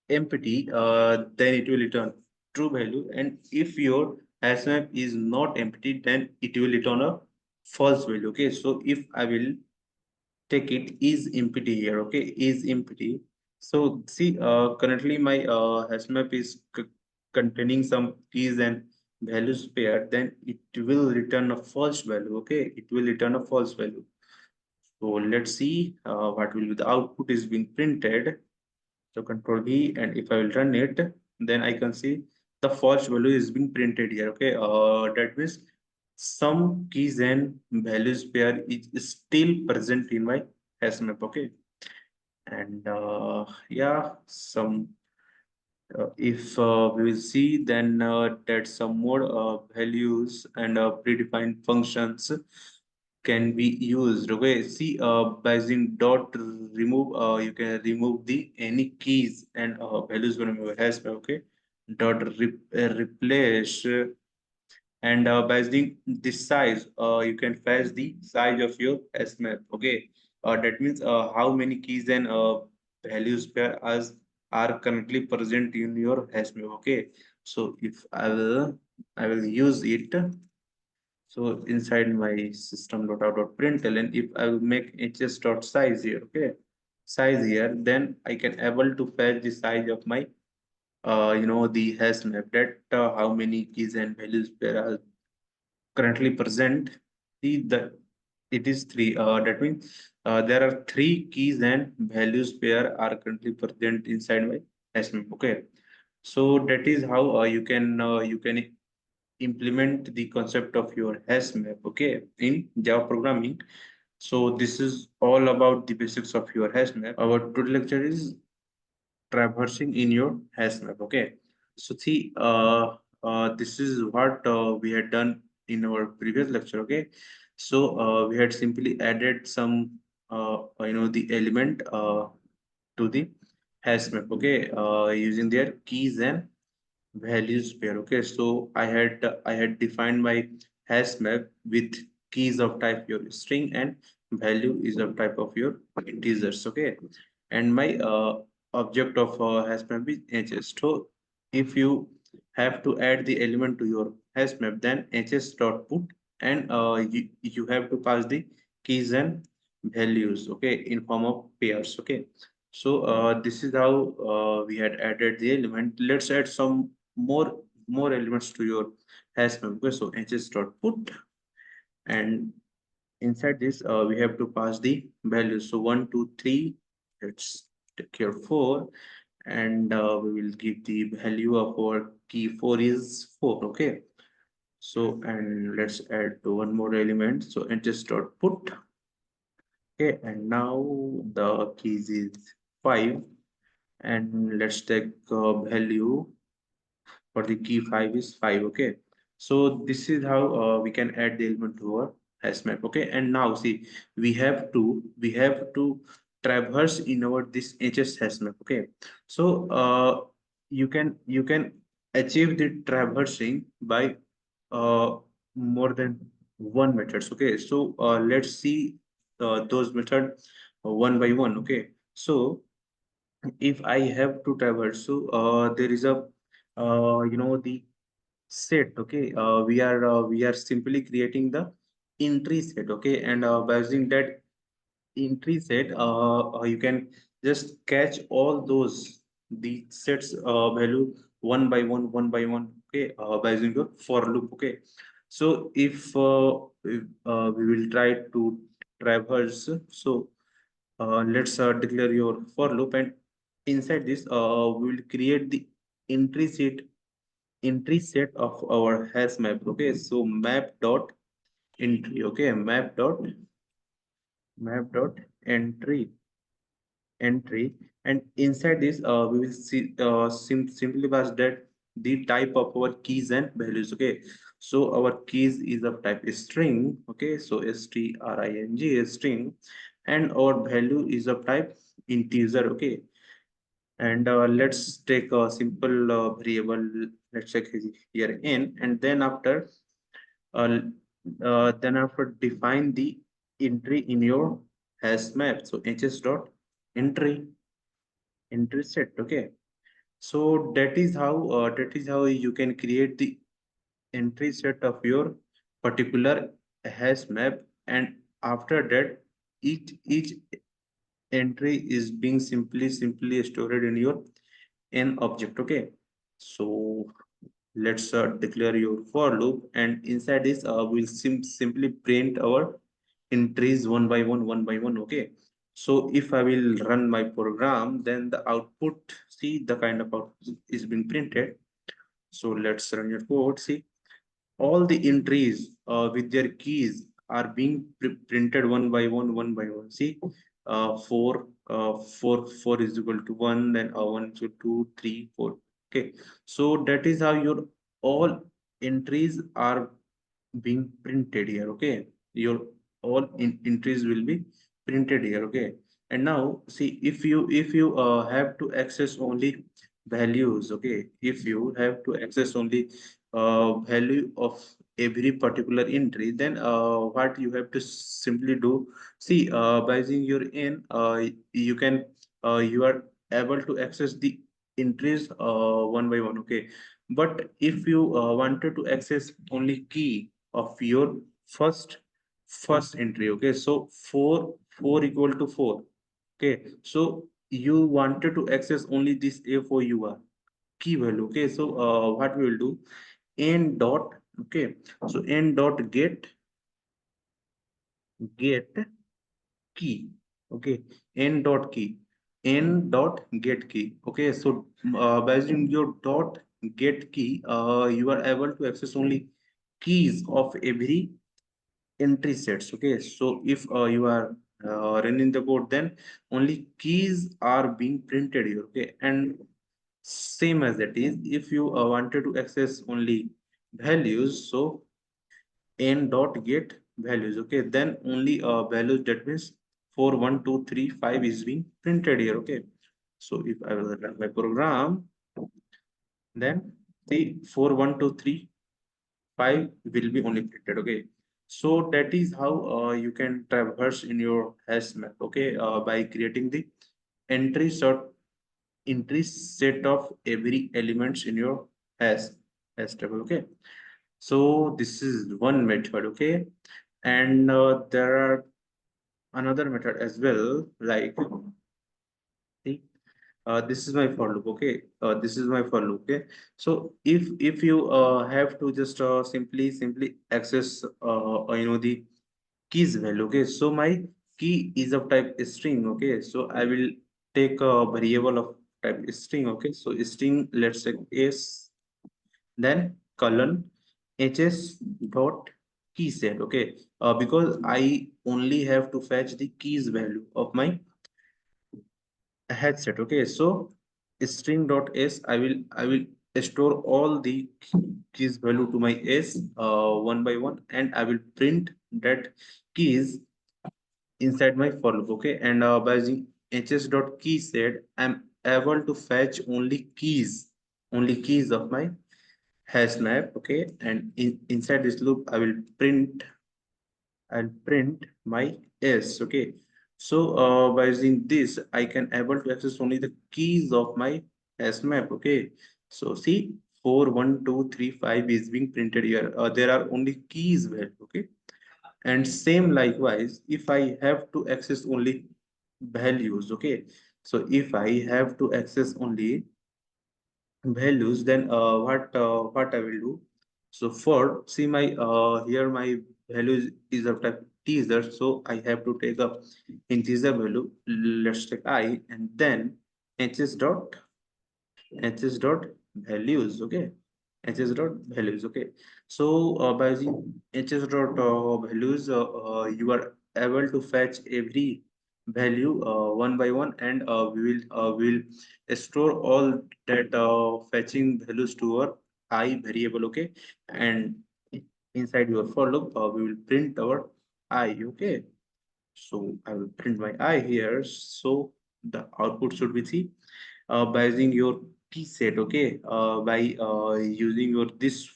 empty, then it will return true value, and if your hash map is not empty, then it will return a false value. Okay, so if I will take it is empty here. Okay, is empty. So see, currently my hash map is containing some keys and values pair, then it will return a false value. Okay, it will return a false value. So let's see what will be the output is being printed. So control V, and if I will run it, then I can see the false value is being printed here. Okay, that means some keys and values pair is still present in my hash map. Okay, and yeah, some if we will see, then that some more values and predefined functions can be used. Okay, see, by using dot remove, you can remove the any keys and values going to be hash map. Okay, dot replace, and by using this size, you can fetch the size of your hash map. Okay, that means how many keys and values pair as are currently present in your hash map. Okay, so if I will use it. So inside my system.out.println, if I will make hs.size here, okay, size here, then I can able to fetch the size of my the hash map, that how many keys and values pair are currently present. See that it is three. That means there are three keys and values pair are currently present inside my HashMap. Okay, so that is how you can implement the concept of your HashMap. Okay, in Java programming. So this is all about the basics of your HashMap. Our total lecture is traversing in your hash map. Okay, so see, this is what we had done in our previous lecture. Okay, so we had simply added some the element to the hash map. Okay, using their keys and values pair. Okay, so I had defined my hash map with keys of type your string and value is of type of your integers. Okay, and my object of hash map is hs. So if you have to add the element to your hash map, then hs dot put, and you have to pass the keys and values. Okay, in form of pairs. Okay, so this is how we had added the element. Let's add some more elements to your hash map. Okay, so hs dot put, and inside this we have to pass the values. So 1 2 3, let's take here 4, and we will give the value of our key 4 is 4. Okay, so and let's add one more element. So hs dot put. Okay, and now the keys is 5, and let's take value for the key 5 is 5. Okay, so this is how we can add the element to our hash map. Okay, and now see, we have to traverse in our this hs hash map. Okay, so you can achieve the traversing by more than one methods. Okay, so let's see those method one by one. Okay, so if I have to traverse, so there is a the set. Okay, we are simply creating the entry set. Okay, and by using that entry set, you can just catch all those the sets value one by one. Okay, by using your for loop. Okay, so if we will try to traverse, so let's declare your for loop, and inside this we will create the entry set entry set of our hash map. Okay, so map dot entry. Okay, map dot entry, and inside this we will see simply pass that the type of our keys and values. Okay, so our keys is of type string. Okay, so string string, and our value is of type integer. Okay, and let's take a simple variable. Let's check here in, and then after define the entry in your hash map. So hs dot entry set. Okay. So that is how you can create the entry set of your particular hash map, and after that each entry is being simply stored in your n object. Okay. So let's declare your for loop, and inside this we'll simply print our entries one by one. Okay. So if I will run my program, then the output, see the kind of output is being printed. So let's run your code. See, all the entries with their keys are being printed one by one. See, 4 is equal to 1, then 1 to 2, 3, 4. Okay, so that is how your all entries are being printed here. Okay, your all entries will be printed here. Okay, and now see, if you have to access only values. Okay, if you have to access only value of every particular entry, then what you have to simply do, see, by using your in, you can you are able to access the entries one by one. Okay, but if you wanted to access only key of your first entry. Okay, so 4 equal to 4. Okay, so you wanted to access only this a4ur key value. Okay, so what we will do, n dot. Okay, so n dot get key. Okay, n dot key, n dot get key. Okay, so by using your dot get key, you are able to access only keys of every entry sets. Okay, so if you are running the code, then only keys are being printed here. Okay, and same as that is, if you wanted to access only values, so n dot get values. Okay, then only values, that means 4 1 2 3 5 is being printed here. Okay, so if I will run my program, then the 4 1 2 3 5 will be only printed. Okay, so that is how you can traverse in your hash map. Okay, by creating the entry sort entry set of every elements in your hash table. Okay, so this is one method. Okay, and there are another method as well, like, see, this is my for loop. Okay, this is my for loop. Okay, so if you have to just simply access the keys value. Okay, so my key is of type string. Okay, so I will take a variable of type string. Okay, so string, let's say s, then colon hs dot key set. Okay, because I only have to fetch the keys value of my headset. Okay, so string dot s, I will store all the keys value to my s one by one, and I will print that keys inside my for loop. Okay, and by using hs dot key set, I'm able to fetch only keys of my hash map. Okay, and inside this loop I will print my s. Okay, so by using this, I can able to access only the keys of my hash map. Okay, so see, 4 1 2 3 5 is being printed here. There are only keys value. Okay, and same likewise, if I have to access only values. Okay, so if I have to access only values, then what I will do, so for, see, my here my value is of type teaser, so I have to take a integer value, let's take I, and then hs dot values. Okay, hs dot values. Okay, so by using hs dot values, you are able to fetch every value one by one, and we will store all that fetching values to our I variable. Okay, and inside your for loop, we will print our I. Okay, so I will print my I here. So the output should be, see, by using your key set. Okay, by using your this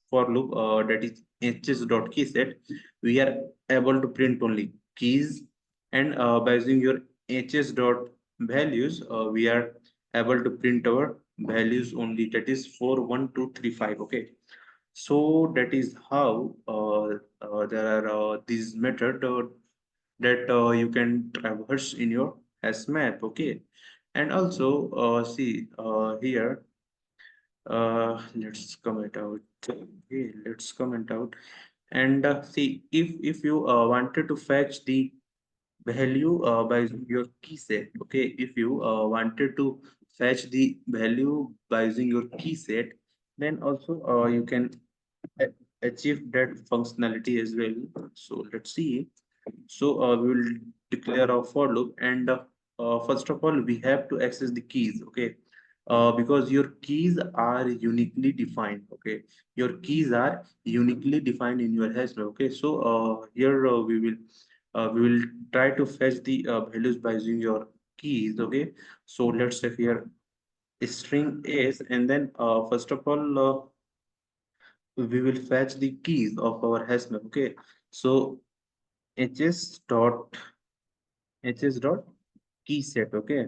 for loop, that is hs dot key set, we are able to print only. keys, and by using your hs dot values, we are able to print our values only, that is 41235. Okay, so that is how there are these method that you can traverse in your HashMap. Okay, and also see here, let's comment out. Okay, let's comment out and see if you wanted to fetch the value by using your key set. Okay, if you wanted to fetch the value by using your key set, then also you can a- achieve that functionality as well. So let's see. So we will declare our for loop, and first of all, we have to access the keys. Okay, because your keys are uniquely defined. Okay, your keys are uniquely defined in your hash map. Okay, so here we will try to fetch the values by using your keys. Okay, so let's say here string s, and then first of all we will fetch the keys of our hash map. Okay, so hs dot key set. Okay,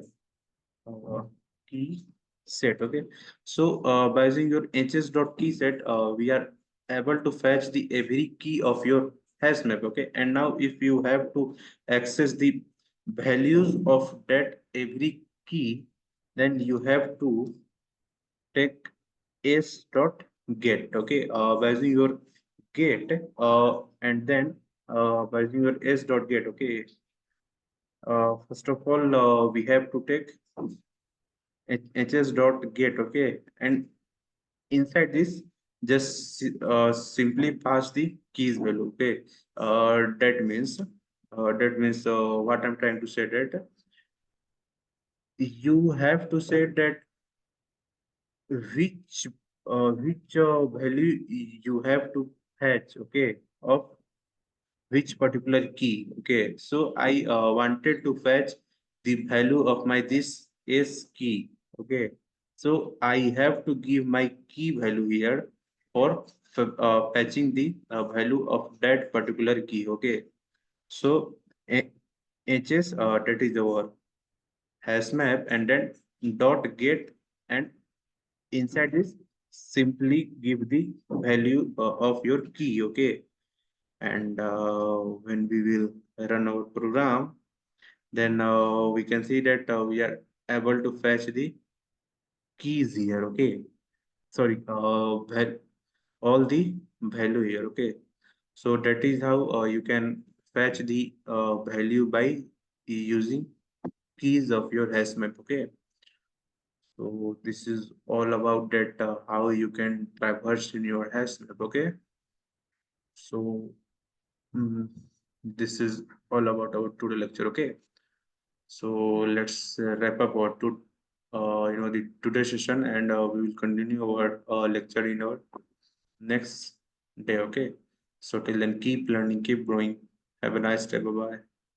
uh, key set. Okay, so by using your hs dot key set, we are able to fetch the every key of your hash map. Okay, and now if you have to access the values of that every key, then you have to take s dot get. Okay, by using your get, and then by using your s dot get. Okay, first of all, we have to take hs dot get. Okay, and inside this, just simply pass the keys value. Okay, that means what I'm trying to say, that you have to say that which value you have to fetch. Okay, of which particular key. Okay, so I wanted to fetch the value of my this is key. Okay, so I have to give my key value here for fetching the value of that particular key. Okay, so a- hs, that is our hash map, and then dot get, and inside this simply give the value of your key. Okay, and when we will run our program, then we can see that we are able to fetch the keys here. Okay, sorry, all the value here. Okay, so that is how you can fetch the value by using keys of your hash map. Okay, so this is all about that how you can traverse in your hash map. Okay, so mm, this is all about our today lecture. Okay, so let's wrap up our the today session, and we will continue our lecture in our next day. Okay, so till then, keep learning, keep growing. Have a nice day. Bye bye.